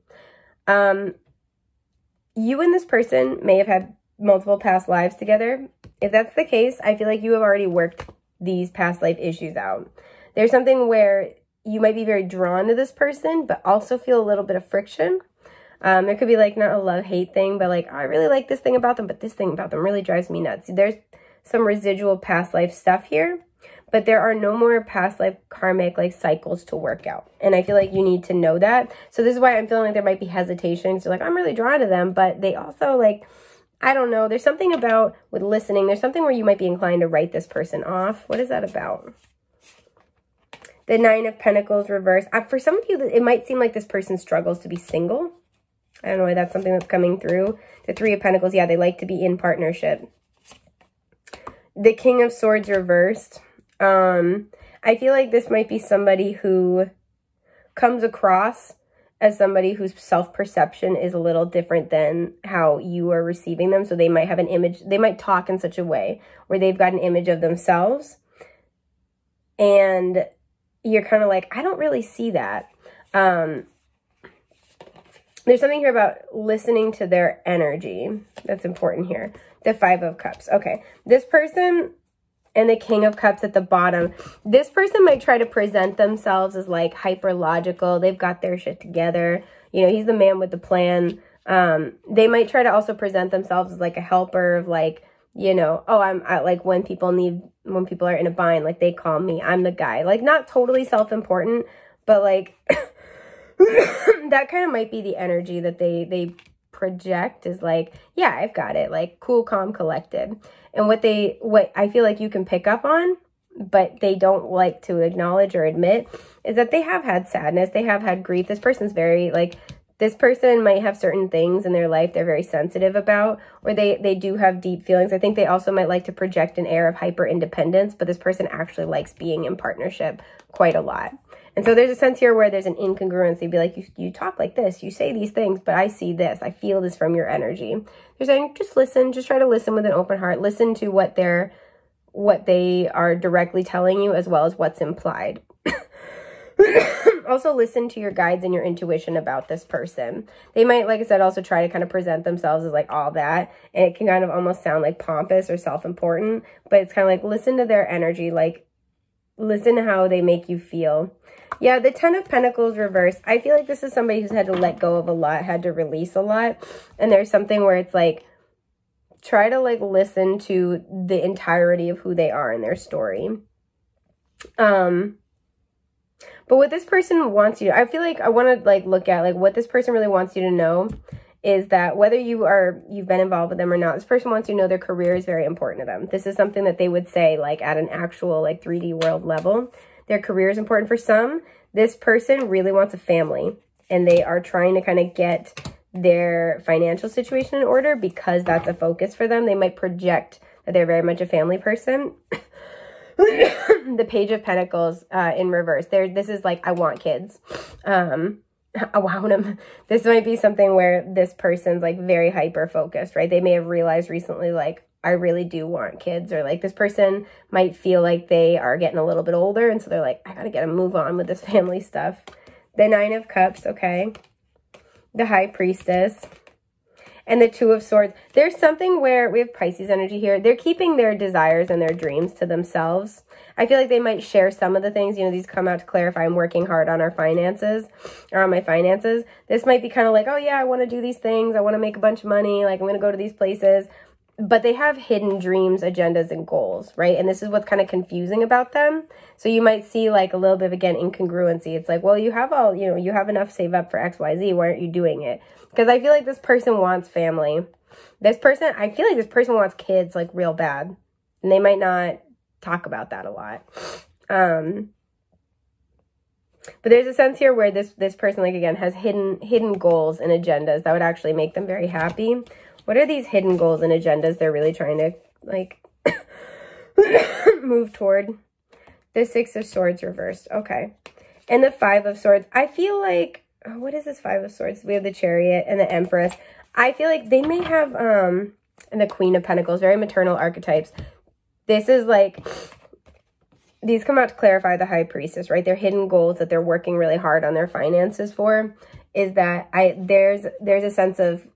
[SPEAKER 1] you and this person may have had multiple past lives together. If that's the case, I feel like you have already worked these past life issues out. There's something where you might be very drawn to this person, but also feel a little bit of friction. There could be like not a love-hate thing, but like, oh, I really like this thing about them, but this thing about them really drives me nuts. There's some residual past life stuff here, but there are no more past life karmic like cycles to work out. And I feel like you need to know that. So this is why I'm feeling like there might be hesitation. So like, I'm really drawn to them, but they also like, I don't know. There's something about with listening. There's something where you might be inclined to write this person off. What is that about? The Nine of Pentacles reverse. For some of you, it might seem like this person struggles to be single. I don't know why that's something that's coming through. The Three of Pentacles, yeah, they like to be in partnership. The King of Swords reversed. I feel like this might be somebody who comes across as somebody whose self-perception is a little different than how you are receiving them. So they might have an image, they might talk in such a way where they've got an image of themselves and you're kind of like, I don't really see that. There's something here about listening to their energy that's important here. The Five of Cups. Okay, this person and the King of Cups at the bottom. This person might try to present themselves as like hyper logical. They've got their shit together. You know, he's the man with the plan. They might try to also present themselves as like a helper of like, you know, oh, I like when people are in a bind, like they call me, I'm the guy. Like not totally self-important, but like that kind of might be the energy that they project is like, yeah, I've got it, like cool, calm, collected. And what I feel like you can pick up on, but they don't like to acknowledge or admit, is that they have had sadness, they have had grief. This person's very like, this person might have certain things in their life they're very sensitive about, or they do have deep feelings. I think they also might like to project an air of hyper independence, but this person actually likes being in partnership quite a lot. And so there's a sense here where there's an incongruency. Be like, you talk like this, you say these things, but I see this, I feel this from your energy. They're saying, just listen, just try to listen with an open heart. Listen to what they are directly telling you as well as what's implied. Also listen to your guides and your intuition about this person. They might, like I said, also try to kind of present themselves as like all that. And it can kind of almost sound like pompous or self-important, but it's kind of like listen to their energy, like listen to how they make you feel. Yeah, the Ten of Pentacles reversed. I feel like this is somebody who's had to let go of a lot, had to release a lot. And there's something where it's like, try to like listen to the entirety of who they are in their story. But what this person wants you, I feel like I want to like look at like what this person really wants you to know is that whether you've been involved with them or not, this person wants you to know their career is very important to them. This is something that they would say like at an actual like 3D world level. Their career is important for some. This person really wants a family and they are trying to kind of get their financial situation in order because that's a focus for them. They might project that they're very much a family person. The Page of Pentacles in reverse. This is like, I want kids. I want them. This might be something where this person's like very hyper focused, right? They may have realized recently, like, I really do want kids, or like this person might feel like they are getting a little bit older. And so they're like, I got to get a move on with this family stuff. The Nine of Cups. Okay. The High Priestess. And the Two of Swords. There's something where we have Pisces energy here. They're keeping their desires and their dreams to themselves. I feel like they might share some of the things. You know, these come out to clarify I'm working hard on our finances or on my finances. This might be kind of like, oh yeah, I want to do these things. I want to make a bunch of money. Like I'm going to go to these places. But they have hidden dreams, agendas, and goals, right? And this is what's kind of confusing about them. So you might see like a little bit of, again, incongruency. It's like, well, you have all, you know, you have enough save up for X, Y, Z. Why aren't you doing it? Because I feel like this person wants family. This person, I feel like this person wants kids like real bad. And they might not talk about that a lot. But there's a sense here where this person, like, again, has hidden goals and agendas that would actually make them very happy. What are these hidden goals and agendas they're really trying to, like, move toward? The Six of Swords reversed. Okay. And the Five of Swords. I feel like, oh, what is this Five of Swords? We have the Chariot and the Empress. I feel like they may have, and the Queen of Pentacles, very maternal archetypes. This is like, these come out to clarify the High Priestess, right? Their hidden goals that they're working really hard on their finances for is that there's a sense of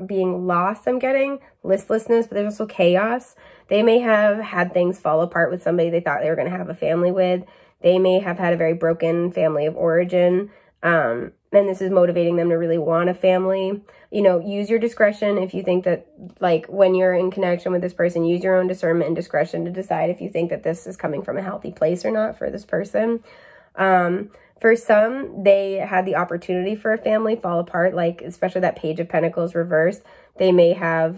[SPEAKER 1] being lost, I'm getting, listlessness, but there's also chaos. They may have had things fall apart with somebody they thought they were going to have a family with. They may have had a very broken family of origin, and this is motivating them to really want a family. You know, use your discretion if you think that, like, when you're in connection with this person, use your own discernment and discretion to decide if you think that this is coming from a healthy place or not for this person. For some, they had the opportunity for a family fall apart, like especially that Page of Pentacles reversed. They may have,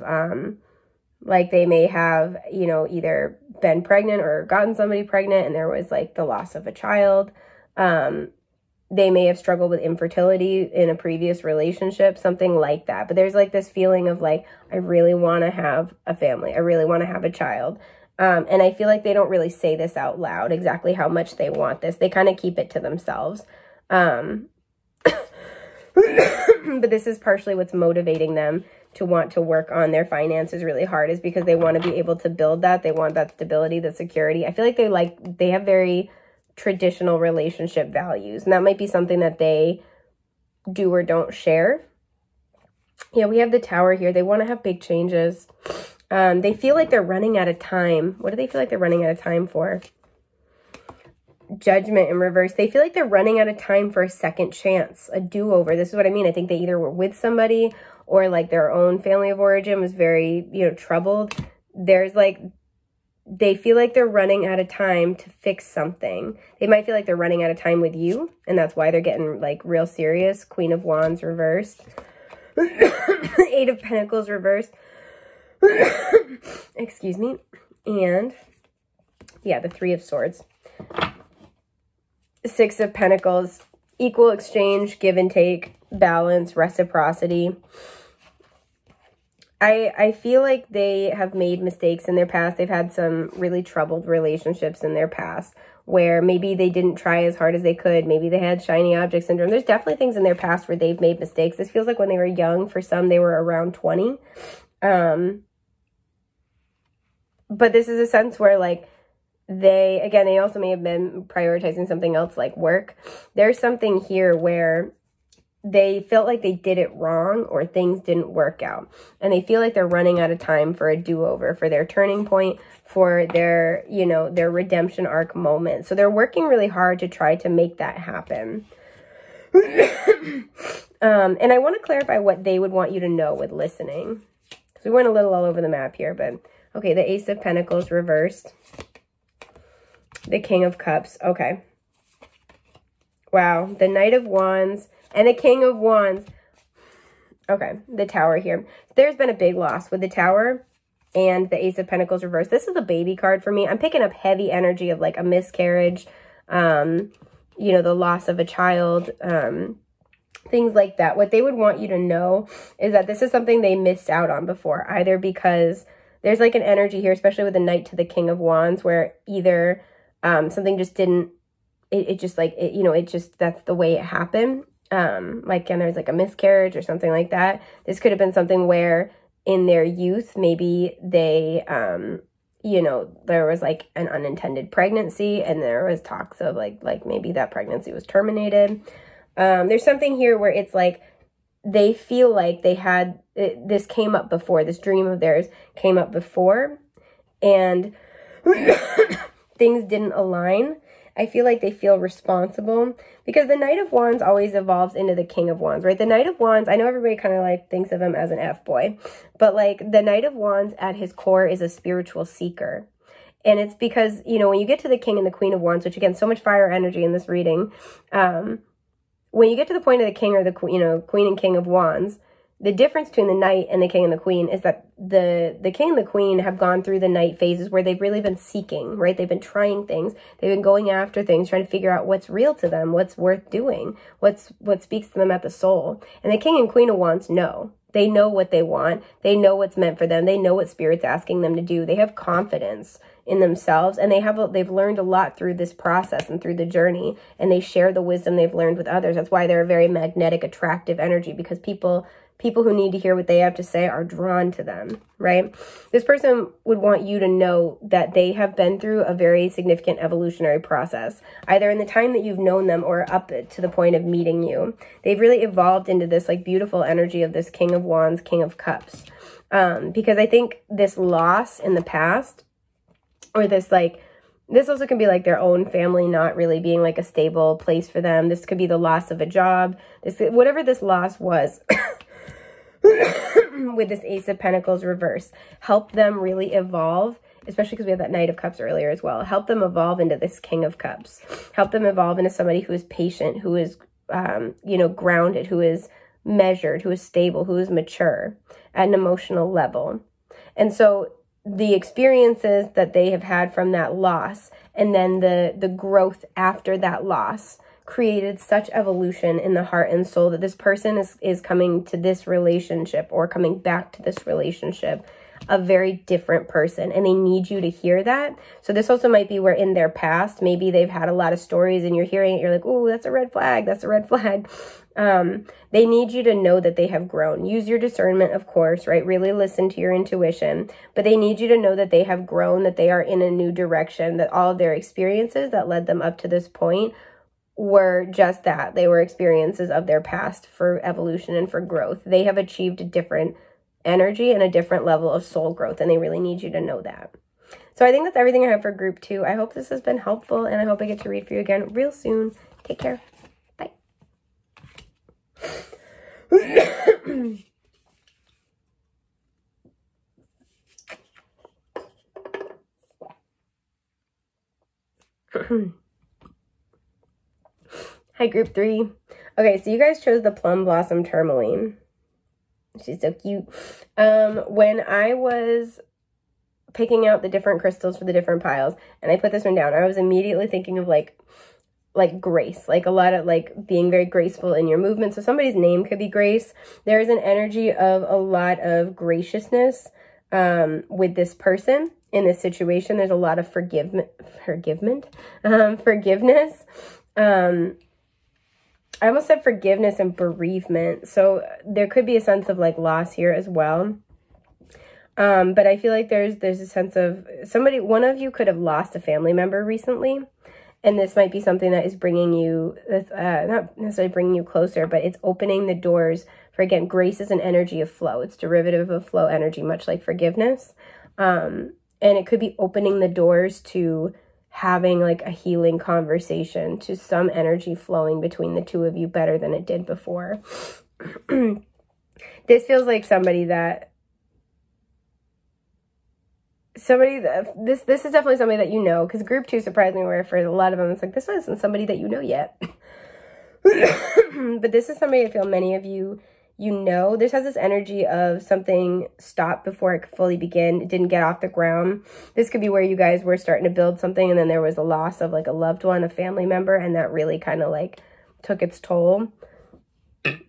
[SPEAKER 1] you know, either been pregnant or gotten somebody pregnant and there was like the loss of a child. They may have struggled with infertility in a previous relationship, something like that. But there's like this feeling of like, I really want to have a family. I really want to have a child. And I feel like they don't really say this out loud, exactly how much they want this. They kind of keep it to themselves. But this is partially what's motivating them to want to work on their finances really hard, is because they want to be able to build that. They want that stability, the security. I feel like they have very traditional relationship values, and that might be something that they do or don't share. Yeah, we have the Tower here. They want to have big changes. They feel like they're running out of time. What do they feel like they're running out of time for? Judgment in reverse. They feel like they're running out of time for a second chance, a do-over. This is what I mean. I think they either were with somebody, or like their own family of origin was very, troubled. There's like, they feel like they're running out of time to fix something. They might feel like they're running out of time with you, and that's why they're getting like real serious. Queen of Wands reversed. Eight of Pentacles reversed. Excuse me. And yeah, the Three of Swords. Six of Pentacles. Equal exchange, give and take, balance, reciprocity. I feel like they have made mistakes in their past. They've had some really troubled relationships in their past where maybe they didn't try as hard as they could. Maybe they had shiny object syndrome. There's definitely things in their past where they've made mistakes. This feels like when they were young. For some, they were around 20. But this is a sense where like they also may have been prioritizing something else like work. There's something here where they felt like they did it wrong or things didn't work out. And they feel like they're running out of time for a do-over, for their turning point, for their, their redemption arc moment. So they're working really hard to try to make that happen. And I want to clarify what they would want you to know with listening. So we went a little all over the map here, but okay, the Ace of Pentacles reversed. The King of Cups. Okay. Wow. The Knight of Wands and the King of Wands. Okay. The Tower here. There's been a big loss with the Tower and the Ace of Pentacles reversed. This is a baby card for me. I'm picking up heavy energy of like a miscarriage, the loss of a child, things like that. What they would want you to know is that this is something they missed out on before, either because there's like an energy here, especially with the Knight to the King of Wands, where either something just didn't, that's the way it happened. And there's like a miscarriage or something like that. This could have been something where in their youth, maybe they, there was like an unintended pregnancy and there was talks of like maybe that pregnancy was terminated. There's something here where it's like, they feel like they had, this came up before, this dream of theirs came up before, and things didn't align. I feel like they feel responsible because the Knight of Wands always evolves into the King of Wands, right? The Knight of Wands, I know everybody kind of like thinks of him as an F-boy, but like the Knight of Wands at his core is a spiritual seeker. And it's because, when you get to the King and the Queen of Wands, which again, so much fire energy in this reading, when you get to the point of the King or the Queen and King of Wands, the difference between the Knight and the King and the Queen is that the King and the Queen have gone through the Knight phases where they've really been seeking, right? They've been trying things. They've been going after things, trying to figure out what's real to them, what's worth doing, what speaks to them at the soul. And the King and Queen of Wands know. They know what they want. They know what's meant for them. They know what Spirit's asking them to do. They have confidence in themselves, and they've learned a lot through this process and through the journey, and they share the wisdom they've learned with others. That's why they're a very magnetic, attractive energy, because people who need to hear what they have to say are drawn to them, right? This person would want you to know that they have been through a very significant evolutionary process, either in the time that you've known them or up to the point of meeting you. They've really evolved into this like beautiful energy of this King of Wands, King of Cups. Because I think this loss in the past, or this also can be like their own family not really being like a stable place for them. This could be the loss of a job. Whatever this loss was, with this Ace of Pentacles reverse, help them really evolve, especially because we had that Knight of Cups earlier as well. Help them evolve into this King of Cups. Help them evolve into somebody who is patient, who is, grounded, who is measured, who is stable, who is mature at an emotional level. And so the experiences that they have had from that loss, and then the growth after that loss, created such evolution in the heart and soul that this person is coming to this relationship or coming back to this relationship a very different person, and they need you to hear that. So this also might be where in their past, maybe they've had a lot of stories and you're hearing it, you're like, oh, that's a red flag, that's a red flag. They need you to know that they have grown. Use your discernment, of course, right? Really listen to your intuition, but they need you to know that they have grown, that they are in a new direction, that all of their experiences that led them up to this point were just that. They were experiences of their past for evolution and for growth. They have achieved a different energy and a different level of soul growth, and they really need you to know that. So I think that's everything I have for group 2. I hope this has been helpful, and I hope I get to read for you again real soon. Take care. Bye. Hi, group 3. Okay, so you guys chose the Plum Blossom Tourmaline. She's so cute. When I was picking out the different crystals for the different piles, and I put this one down, I was immediately thinking of like grace, like a lot of like being very graceful in your movement. So somebody's name could be Grace. There is an energy of a lot graciousness with this person in this situation. There's a lot of forgiveness. I almost said forgiveness and bereavement. So there could be a sense of like loss here as well. But I feel like there's a sense of one of you could have lost a family member recently. And this might be something that is bringing you, not necessarily bringing you closer, but it's opening the doors for, again, grace is an energy of flow. It's derivative of flow energy, much like forgiveness. And it could be opening the doors to having like a healing conversation, to some energy flowing between the two of you better than it did before. This feels like this is definitely somebody that you know, because group 2 surprised me where for a lot of them it's like, this isn't somebody that you know yet. But this is somebody I feel many of you know. This has this energy of something stopped before it could fully begin. It didn't get off the ground. This could be where you guys were starting to build something, and then there was a loss of like a loved one, a family member, and that really kind of like took its toll.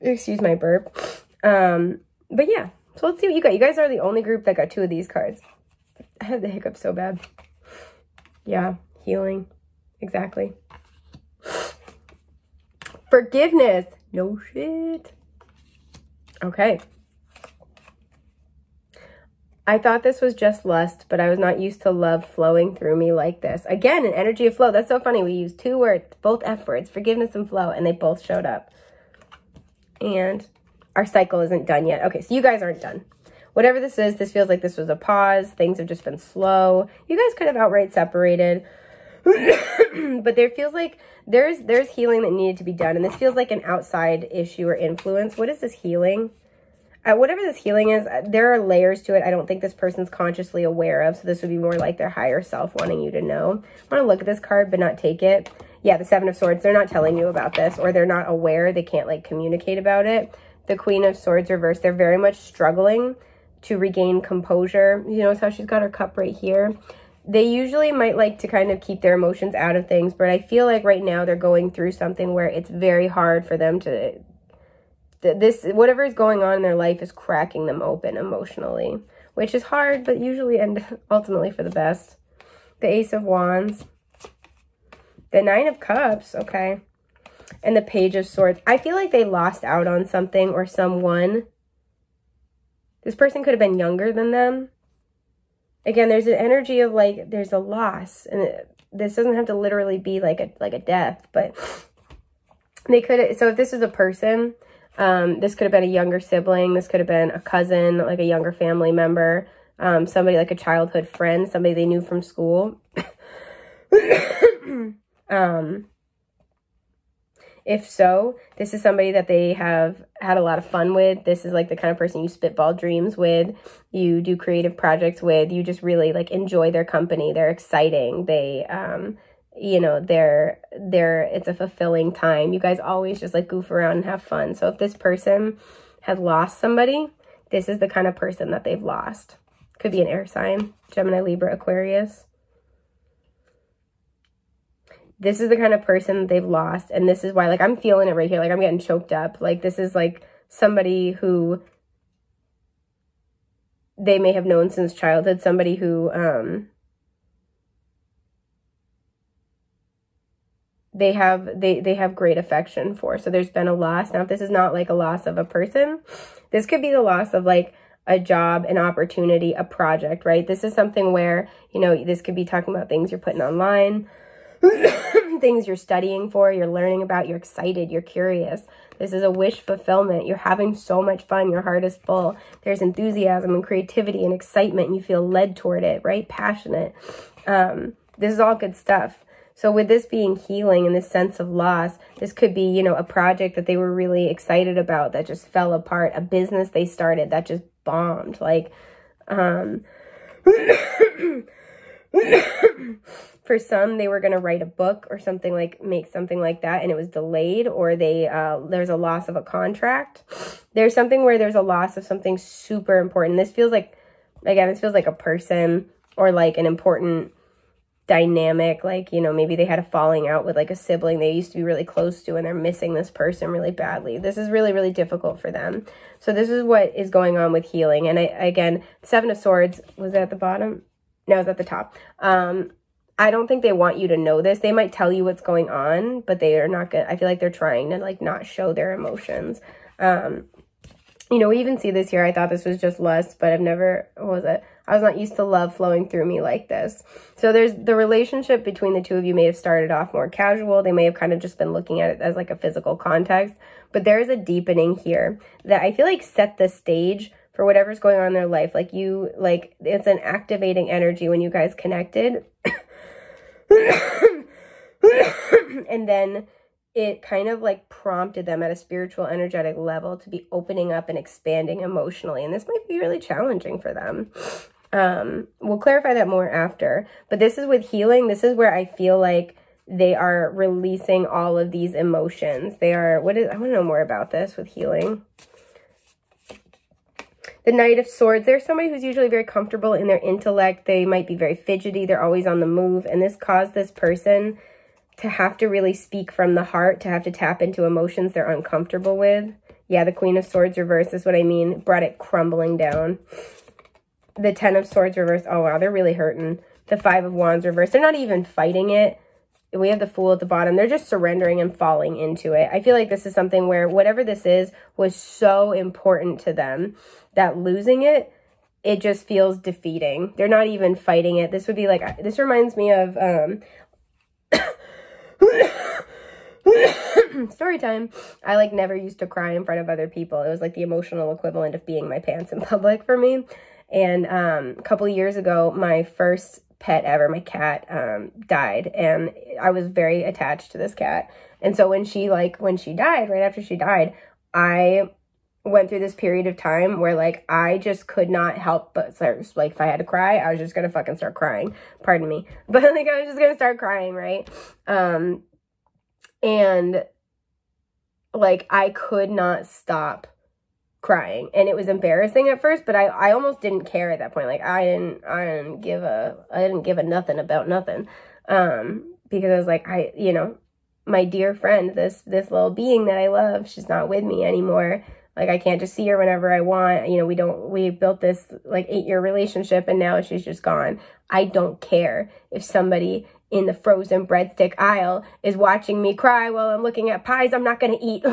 [SPEAKER 1] Excuse my burp. But yeah, so let's see what you got. You guys are the only group that got 2 of these cards. I had the hiccup so bad. Yeah, healing. Exactly. Forgiveness. No shit. Okay. I thought this was just lust, but I was not used to love flowing through me like this. Again, an energy of flow. That's so funny. We used 2 words, both F words, forgiveness and flow, and they both showed up. And our cycle isn't done yet. Okay, so you guys aren't done. Whatever this is, this feels like this was a pause. Things have just been slow. You guys could have outright separated. But there feels like there's healing that needed to be done. And this feels like an outside issue or influence. What is this healing? Whatever this healing is, there are layers to it I don't think this person's consciously aware of. So this would be more like their higher self wanting you to know. I want to look at this card but not take it. Yeah, the 7 of Swords. They're not telling you about this, or they're not aware. They can't like communicate about it. The Queen of Swords reversed. They're very much struggling to regain composure. You notice how she's got her cup right here. They usually might like to kind of keep their emotions out of things, but I feel like right now they're going through something where it's very hard for them to, whatever is going on in their life is cracking them open emotionally, which is hard, but usually and ultimately for the best. The Ace of Wands. The 9 of Cups, okay. And the Page of Swords. I feel like they lost out on something or someone. This person could have been younger than them. Again, there's an energy of like, there's a loss. And this doesn't have to literally be like a death, but they could have, so if this is a person, this could have been a younger sibling. This could have been a cousin, like a younger family member, somebody like a childhood friend, somebody they knew from school. If so, this is somebody that they have had a lot of fun with. This is like the kind of person you spitball dreams with, you do creative projects with, you just really like enjoy their company. They're exciting. They, you know, it's a fulfilling time. You guys always just like goof around and have fun. So if this person has lost somebody, this is the kind of person that they've lost. Could be an air sign, Gemini, Libra, Aquarius. This is the kind of person that they've lost. And this is why, like, I'm feeling it right here. Like, I'm getting choked up. Like, this is, like, somebody who they may have known since childhood, somebody who they have great affection for. So there's been a loss. Now, if this is not like a loss of a person, this could be the loss of like a job, an opportunity, a project, right? This is something where, you know, this could be talking about things you're putting online, things you're studying for, you're learning about, you're excited, you're curious. This is a wish fulfillment. You're having so much fun. Your heart is full. There's enthusiasm and creativity and excitement, and you feel led toward it, right? Passionate. This is all good stuff. So with this being healing and this sense of loss, this could be, you know, a project that they were really excited about that just fell apart, a business they started that just bombed. Like, for some, they were going to write a book or something, like make something like that, and it was delayed, or there's a loss of a contract. There's something where there's a loss of something super important. This feels like, again, this feels like a person or like an important dynamic, like, you know, maybe they had a falling out with like a sibling they used to be really close to, and they're missing this person really badly. This is really, really difficult for them. So this is what is going on with healing. And again, Seven of Swords, was it at the bottom? No, it's at the top. I don't think they want you to know this. They might tell you what's going on, but they are not good. I feel like they're trying to like not show their emotions. You know, we even see this here. I thought this was just lust, but I've never, what was it? I was not used to love flowing through me like this. So there's the relationship between the two of you may have started off more casual. They may have kind of just been looking at it as like a physical context, but there is a deepening here that I feel like set the stage for whatever's going on in their life. Like you, like it's an activating energy when you guys connected. And then it kind of like prompted them at a spiritual, energetic level to be opening up and expanding emotionally. And this might be really challenging for them. We'll clarify that more after. But this is with healing. This is where I feel like they are releasing all of these emotions. They are, I want to know more about this with healing. The Knight of Swords, there's somebody who's usually very comfortable in their intellect. They might be very fidgety. They're always on the move. And this caused this person to have to really speak from the heart, to have to tap into emotions they're uncomfortable with. Yeah, the Queen of Swords reversed is what I mean. Brought it crumbling down. The Ten of Swords reversed. Oh, wow, they're really hurting. The Five of Wands reversed. They're not even fighting it. We have the Fool at the bottom. They're just surrendering and falling into it. I feel like this is something where whatever this is was so important to them that losing it, it just feels defeating. They're not even fighting it. This would be like, this reminds me of story time. I like never used to cry in front of other people. It was like the emotional equivalent of being my pants in public for me. And a couple years ago, my first pet ever, my cat, died, and I was very attached to this cat. And so when she died, right after she died, I went through this period of time where like I just could not help but start, like if I had to cry, I was just gonna fucking start crying. Pardon me, but like I was just gonna start crying, right? And like I could not stop crying, and it was embarrassing at first, but I almost didn't care at that point. Like I didn't give a nothing about nothing, because I was like, you know, my dear friend, this little being that I love, she's not with me anymore. Like I can't just see her whenever I want. You know, we built this like 8-year relationship, and now she's just gone. I don't care if somebody in the frozen breadstick aisle is watching me cry while I'm looking at pies I'm not going to eat.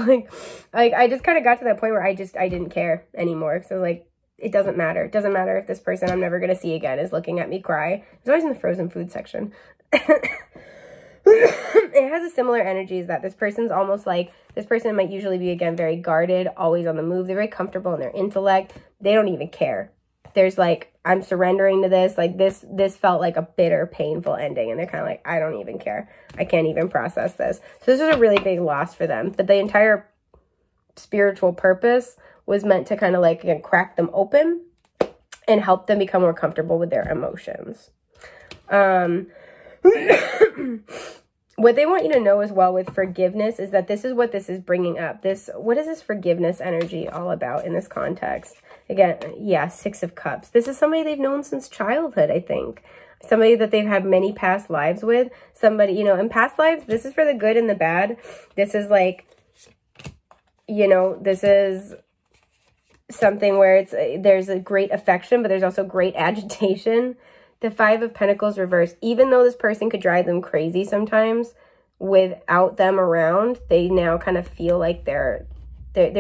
[SPEAKER 1] like I just kind of got to that point where I didn't care anymore. So like, it doesn't matter. It doesn't matter if this person I'm never going to see again is looking at me cry. It's always in the frozen food section. It has a similar energy as that. This person's almost like, this person might usually be, again, very guarded, always on the move. They're very comfortable in their intellect. They don't even care. There's like, I'm surrendering to this. Like this felt like a bitter, painful ending. And they're kind of like, I don't even care. I can't even process this. So this is a really big loss for them. But the entire spiritual purpose was meant to kind of like, again, crack them open and help them become more comfortable with their emotions. What they want you to know as well with forgiveness is that this is what this is bringing up. What is this forgiveness energy all about in this context? Again, yeah, Six of Cups. This is somebody they've known since childhood, I think. Somebody that they've had many past lives with. Somebody, you know, in past lives, this is for the good and the bad. This is like, you know, this is something where there's a great affection, but there's also great agitation. The Five of Pentacles reversed. Even though this person could drive them crazy sometimes, without them around, they now kind of feel like they're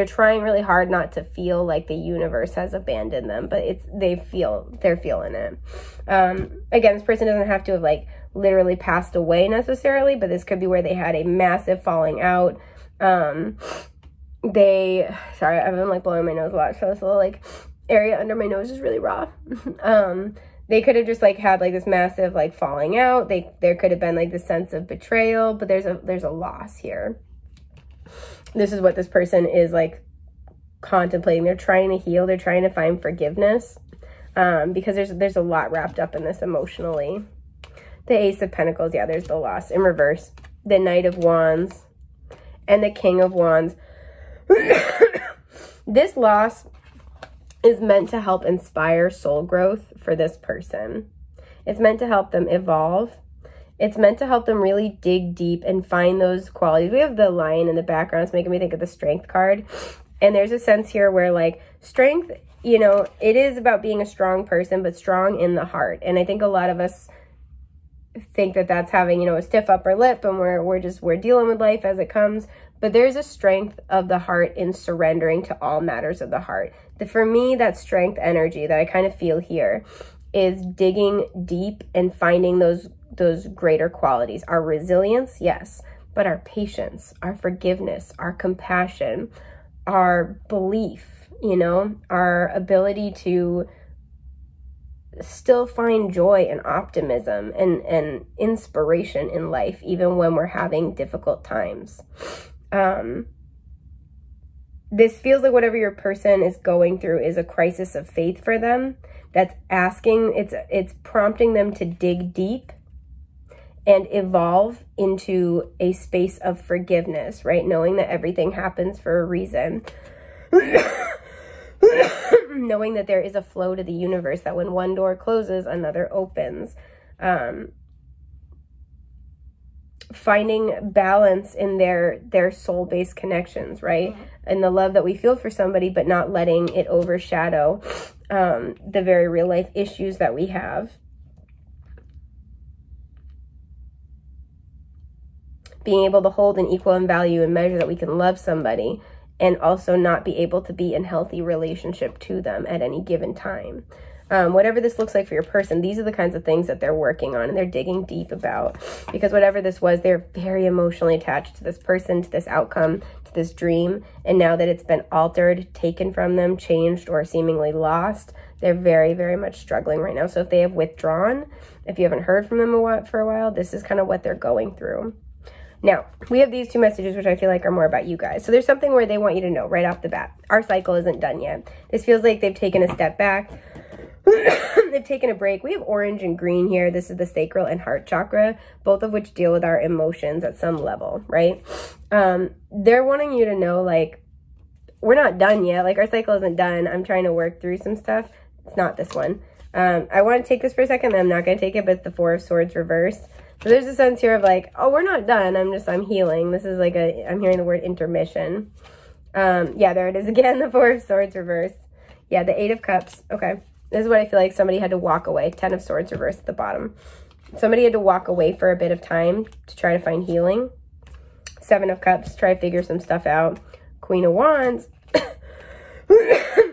[SPEAKER 1] trying really hard not to feel like the universe has abandoned them, but they're feeling it. Again, this person doesn't have to have like literally passed away necessarily, but this could be where they had a massive falling out. Sorry, I've been like blowing my nose a lot, so this little like area under my nose is really raw. They could have just like had like this massive like falling out. There could have been like the sense of betrayal, but there's a loss here. This is what this person is like contemplating. They're trying to heal. They're trying to find forgiveness, because there's a lot wrapped up in this emotionally. The Ace of Pentacles, yeah, there's the loss in reverse. The Knight of Wands and the King of Wands. This loss is meant to help inspire soul growth for this person. It's meant to help them evolve. It's meant to help them really dig deep and find those qualities. We have the lion in the background. It's making me think of the Strength card. And there's a sense here where like strength, you know, it is about being a strong person, but strong in the heart. And I think a lot of us think that that's having, you know, a stiff upper lip and we're dealing with life as it comes. But there's a strength of the heart in surrendering to all matters of the heart. For me, that strength energy that I kind of feel here is digging deep and finding those greater qualities. Our resilience, yes, but our patience, our forgiveness, our compassion, our belief, you know, our ability to still find joy and optimism and inspiration in life, even when we're having difficult times. This feels like whatever your person is going through is a crisis of faith for them. That's asking, it's prompting them to dig deep and evolve into a space of forgiveness, right? Knowing that everything happens for a reason. Knowing that there is a flow to the universe, that when one door closes, another opens. Finding balance in their soul-based connections, right? And the love that we feel for somebody, but not letting it overshadow the very real life issues that we have. Being able to hold an equal in value and measure that we can love somebody and also not be able to be in healthy relationship to them at any given time. Whatever this looks like for your person, these are the kinds of things that they're working on and they're digging deep about. Because whatever this was, they're very emotionally attached to this person, to this outcome, to this dream. And now that it's been altered, taken from them, changed, or seemingly lost, they're very, very much struggling right now. So if they have withdrawn, if you haven't heard from them for a while, this is kind of what they're going through. Now, we have these two messages, which I feel like are more about you guys. So there's something where they want you to know right off the bat. Our cycle isn't done yet. This feels like they've taken a step back. They've taken a break. We have orange and green here. This is the sacral and heart chakra, both of which deal with our emotions at some level, right? They're wanting you to know, like, we're not done yet. Like, our cycle isn't done. I'm trying to work through some stuff. It's not this one. I want to take this for a second, then I'm not going to take it, but it's the Four of Swords reversed. So there's a sense here of like, oh, we're not done. I'm healing. This is like I'm hearing the word intermission. Yeah, there it is again, the Four of Swords reversed. Yeah, the Eight of Cups. Okay. This is what I feel like somebody had to walk away. 10 of Swords reversed at the bottom. Somebody had to walk away for a bit of time to try to find healing. 7 of Cups, try to figure some stuff out. Queen of Wands.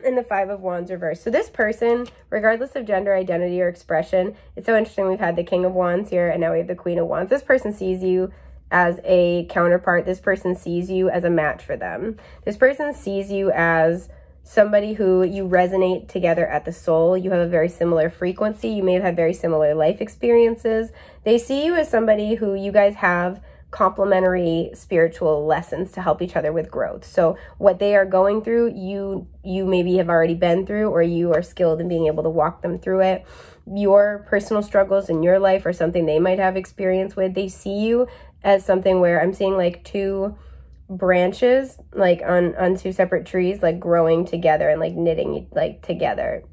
[SPEAKER 1] And the Five of Wands reversed. So this person, regardless of gender, identity, or expression, it's so interesting. We've had the King of Wands here, and now we have the Queen of Wands. This person sees you as a counterpart. This person sees you as a match for them. This person sees you as somebody who you resonate together at the soul. You have a very similar frequency. You may have had very similar life experiences. They see you as somebody who you guys have complementary spiritual lessons to help each other with growth. So what they are going through, you maybe have already been through, or you are skilled in being able to walk them through it. Your personal struggles in your life are something they might have experience with. They see you as something where I'm seeing like two branches, like on two separate trees, like growing together and like knitting like together.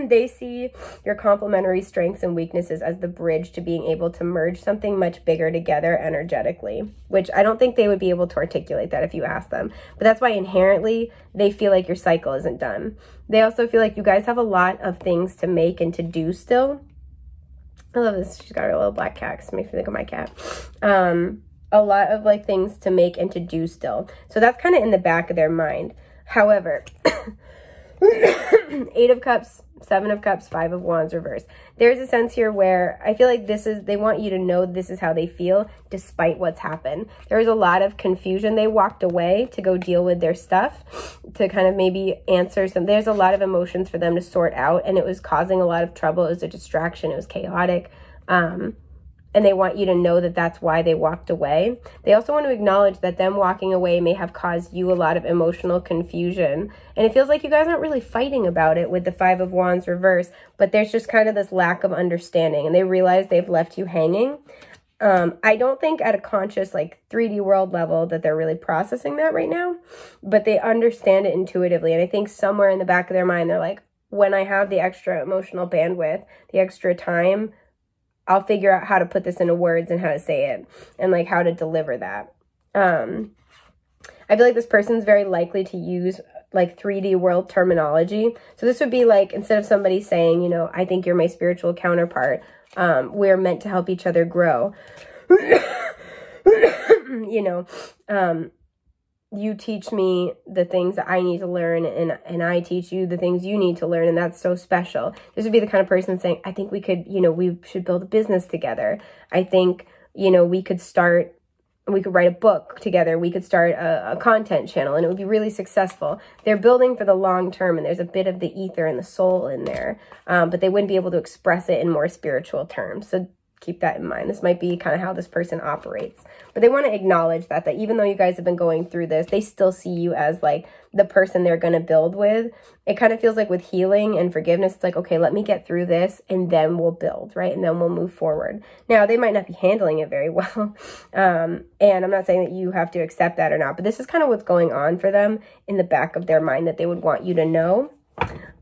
[SPEAKER 1] They see your complementary strengths and weaknesses as the bridge to being able to merge something much bigger together energetically, which I don't think they would be able to articulate that if you ask them. But that's why inherently they feel like your cycle isn't done. They also feel like you guys have a lot of things to make and to do still. I love this. She's got her little black cat. It makes me think of my cat. A lot of like things to make and to do still. So that's kind of in the back of their mind. However, 8 of Cups, 7 of Cups, 5 of Wands reverse. There's a sense here where I feel like they want you to know this is how they feel despite what's happened. There was a lot of confusion. They walked away to go deal with their stuff, to kind of maybe answer some. There's a lot of emotions for them to sort out, and it was causing a lot of trouble. It was a distraction. It was chaotic. And they want you to know that that's why they walked away. They also want to acknowledge that them walking away may have caused you a lot of emotional confusion. And it feels like you guys aren't really fighting about it with the 5 of Wands reverse, but there's just kind of this lack of understanding, and they realize they've left you hanging. I don't think at a conscious, like 3D world level that they're really processing that right now, but they understand it intuitively. And I think somewhere in the back of their mind, they're like, when I have the extra emotional bandwidth, the extra time, I'll figure out how to put this into words and how to say it and like how to deliver that. I feel like this person's very likely to use like 3D world terminology. So this would be like, instead of somebody saying, you know, I think you're my spiritual counterpart, we're meant to help each other grow. You know, you teach me the things that I need to learn, and I teach you the things you need to learn, and that's so special. This would be the kind of person saying, I think we could, you know, we should build a business together. I think, you know, we could write a book together. We could start a content channel, and it would be really successful. They're building for the long term, and there's a bit of the ether and the soul in there, but they wouldn't be able to express it in more spiritual terms. So keep that in mind. This might be kind of how this person operates. But they want to acknowledge that even though you guys have been going through this, they still see you as like the person they're going to build with. It kind of feels like with healing and forgiveness, it's like, okay, let me get through this and then we'll build, right? And then we'll move forward. Now, they might not be handling it very well. And I'm not saying that you have to accept that or not, but this is kind of what's going on for them in the back of their mind that they would want you to know.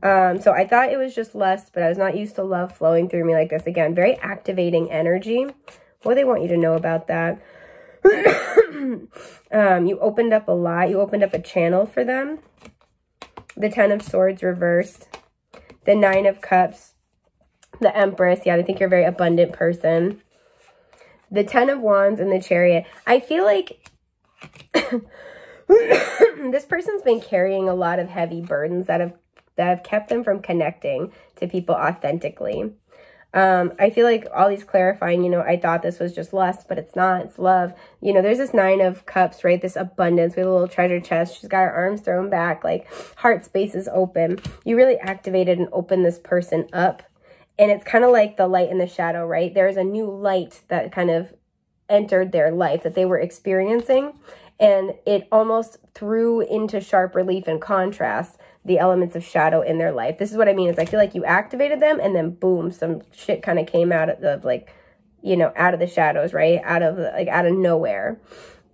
[SPEAKER 1] So I thought it was just lust, but I was not used to love flowing through me like this. Again, very activating energy. What do they want you to know about that? You opened up a lot. You opened up a channel for them. The 10 of Swords reversed. The 9 of Cups. The Empress. Yeah, I think you're a very abundant person. The 10 of Wands and the Chariot. I feel like this person's been carrying a lot of heavy burdens that have kept them from connecting to people authentically. I feel like all these clarifying, you know, I thought this was just lust, but it's not, it's love. You know, there's this 9 of Cups, right? This abundance. We have a little treasure chest. She's got her arms thrown back, like heart space is open. You really activated and opened this person up. And it's kind of like the light and the shadow, right? There's a new light that kind of entered their life that they were experiencing. And it almost threw into sharp relief and contrast the elements of shadow in their life. This is what I mean, is I feel like you activated them and then boom, some shit kind of came out of like, you know, out of the shadows, right? Out of nowhere.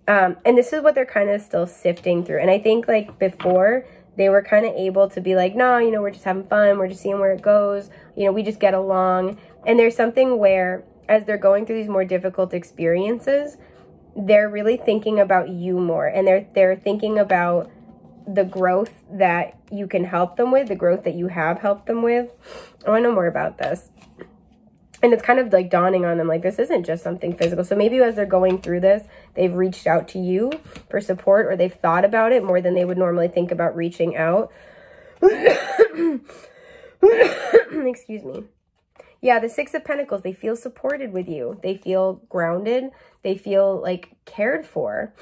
[SPEAKER 1] And this is what they're kind of still sifting through. And I think like before they were kind of able to be like, no, you know, we're just having fun. We're just seeing where it goes. You know, we just get along. And there's something where as they're going through these more difficult experiences, they're really thinking about you more. And they're thinking about the growth that you can help them with, the growth that you have helped them with. I want to know more about this. And it's kind of like dawning on them, like this isn't just something physical. So maybe as they're going through this, they've reached out to you for support, or they've thought about it more than they would normally think about reaching out. Excuse me. Yeah, the 6 of Pentacles, they feel supported with you. They feel grounded. They feel like cared for.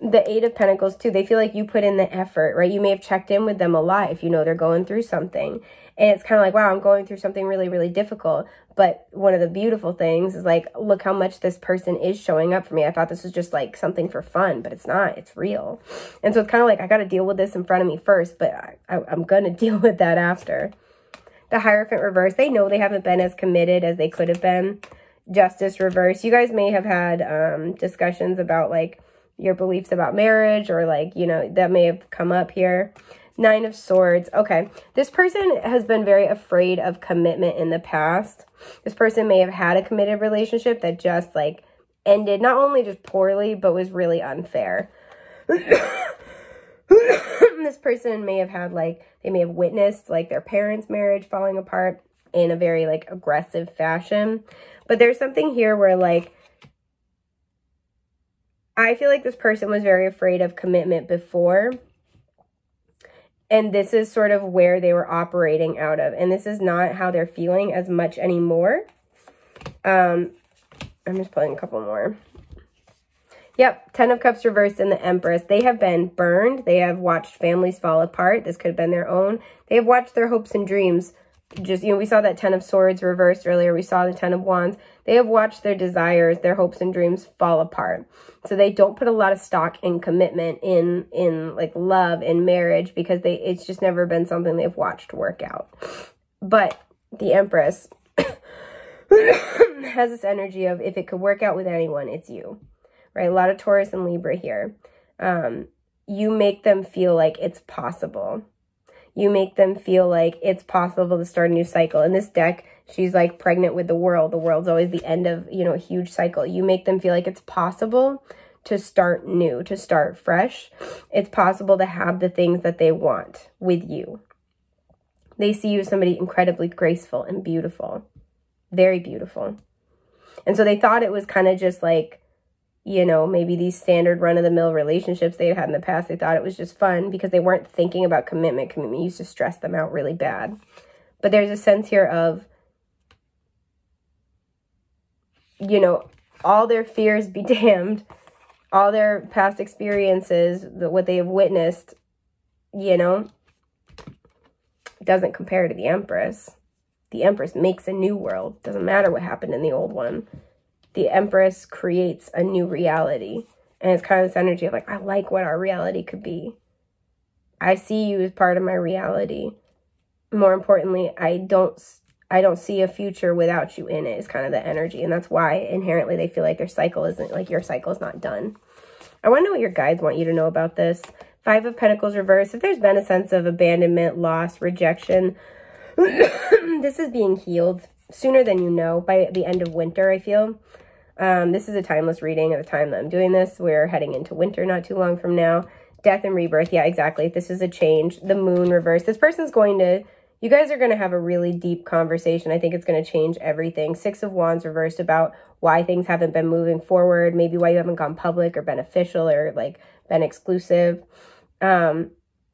[SPEAKER 1] The 8 of Pentacles too, they feel like you put in the effort, right? You may have checked in with them a lot if you know they're going through something. And it's kind of like, wow, I'm going through something really, really difficult. But one of the beautiful things is like, look how much this person is showing up for me. I thought this was just like something for fun, but it's not. It's real. And so it's kind of like, I got to deal with this in front of me first, but I'm going to deal with that after. The Hierophant reverse, they know they haven't been as committed as they could have been. Justice reverse, you guys may have had discussions about like your beliefs about marriage, or like, you know, that may have come up here. 9 of Swords. Okay. This person has been very afraid of commitment in the past. This person may have had a committed relationship that just like ended not only just poorly, but was really unfair. This person may have had like, they may have witnessed like their parents' marriage falling apart in a very like aggressive fashion. But there's something here where like, I feel like this person was very afraid of commitment before. And this is sort of where they were operating out of. And this is not how they're feeling as much anymore. I'm just pulling a couple more. Yep, 10 of Cups reversed and the Empress. They have been burned. They have watched families fall apart. This could have been their own. They have watched their hopes and dreams. Just, you know, we saw that 10 of Swords reversed earlier. We saw the 10 of Wands. They have watched their desires, their hopes and dreams fall apart. So they don't put a lot of stock in commitment, in like love, in marriage, because it's just never been something they've watched work out. But the Empress has this energy of if it could work out with anyone, it's you. Right? A lot of Taurus and Libra here. You make them feel like it's possible. You make them feel like it's possible to start a new cycle. In this deck, she's like pregnant with the world. The world's always the end of, you know, a huge cycle. You make them feel like it's possible to start new, to start fresh. It's possible to have the things that they want with you. They see you as somebody incredibly graceful and beautiful. Very beautiful. And so they thought it was kind of just like, you know, maybe these standard run-of-the-mill relationships they had in the past. They thought it was just fun because they weren't thinking about commitment. Commitment used to stress them out really bad. But there's a sense here of, you know, all their fears be damned, all their past experiences, what they have witnessed, you know, doesn't compare to the Empress. The Empress makes a new world. Doesn't matter what happened in the old one. The Empress creates a new reality. And it's kind of this energy of like, I like what our reality could be. I see you as part of my reality. More importantly, I don't see a future without you in it, is kind of the energy. And that's why inherently they feel like their cycle isn't, like your cycle is not done. I want to know what your guides want you to know about this. 5 of Pentacles reversed. If there's been a sense of abandonment, loss, rejection, this is being healed sooner than you know, by the end of winter, I feel. This is a timeless reading at the time that I'm doing this. We're heading into winter not too long from now. Death and rebirth. Yeah, exactly. This is a change. The moon reversed. This person's going to, you guys are going to have a really deep conversation. I think it's going to change everything. 6 of Wands reversed about why things haven't been moving forward. Maybe why you haven't gone public or beneficial or like been exclusive.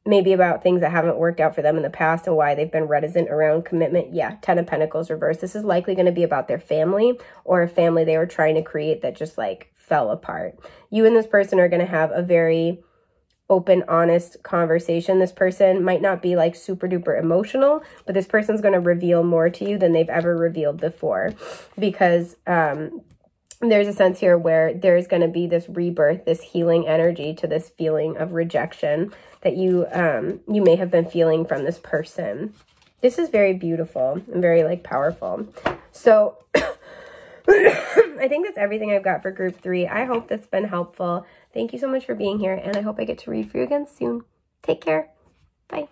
[SPEAKER 1] Maybe about things that haven't worked out for them in the past and why they've been reticent around commitment. Yeah, 10 of Pentacles reversed. This is likely going to be about their family or a family they were trying to create that just like fell apart. You and this person are going to have a very open, honest conversation. This person might not be like super duper emotional, but this person's going to reveal more to you than they've ever revealed before, because there's a sense here where there's going to be this rebirth, this healing energy to this feeling of rejection that you may have been feeling from this person. This is very beautiful and very like powerful. So I think that's everything I've got for group 3. I hope that's been helpful. Thank you so much for being here, and I hope I get to read for you again soon. Take care. Bye.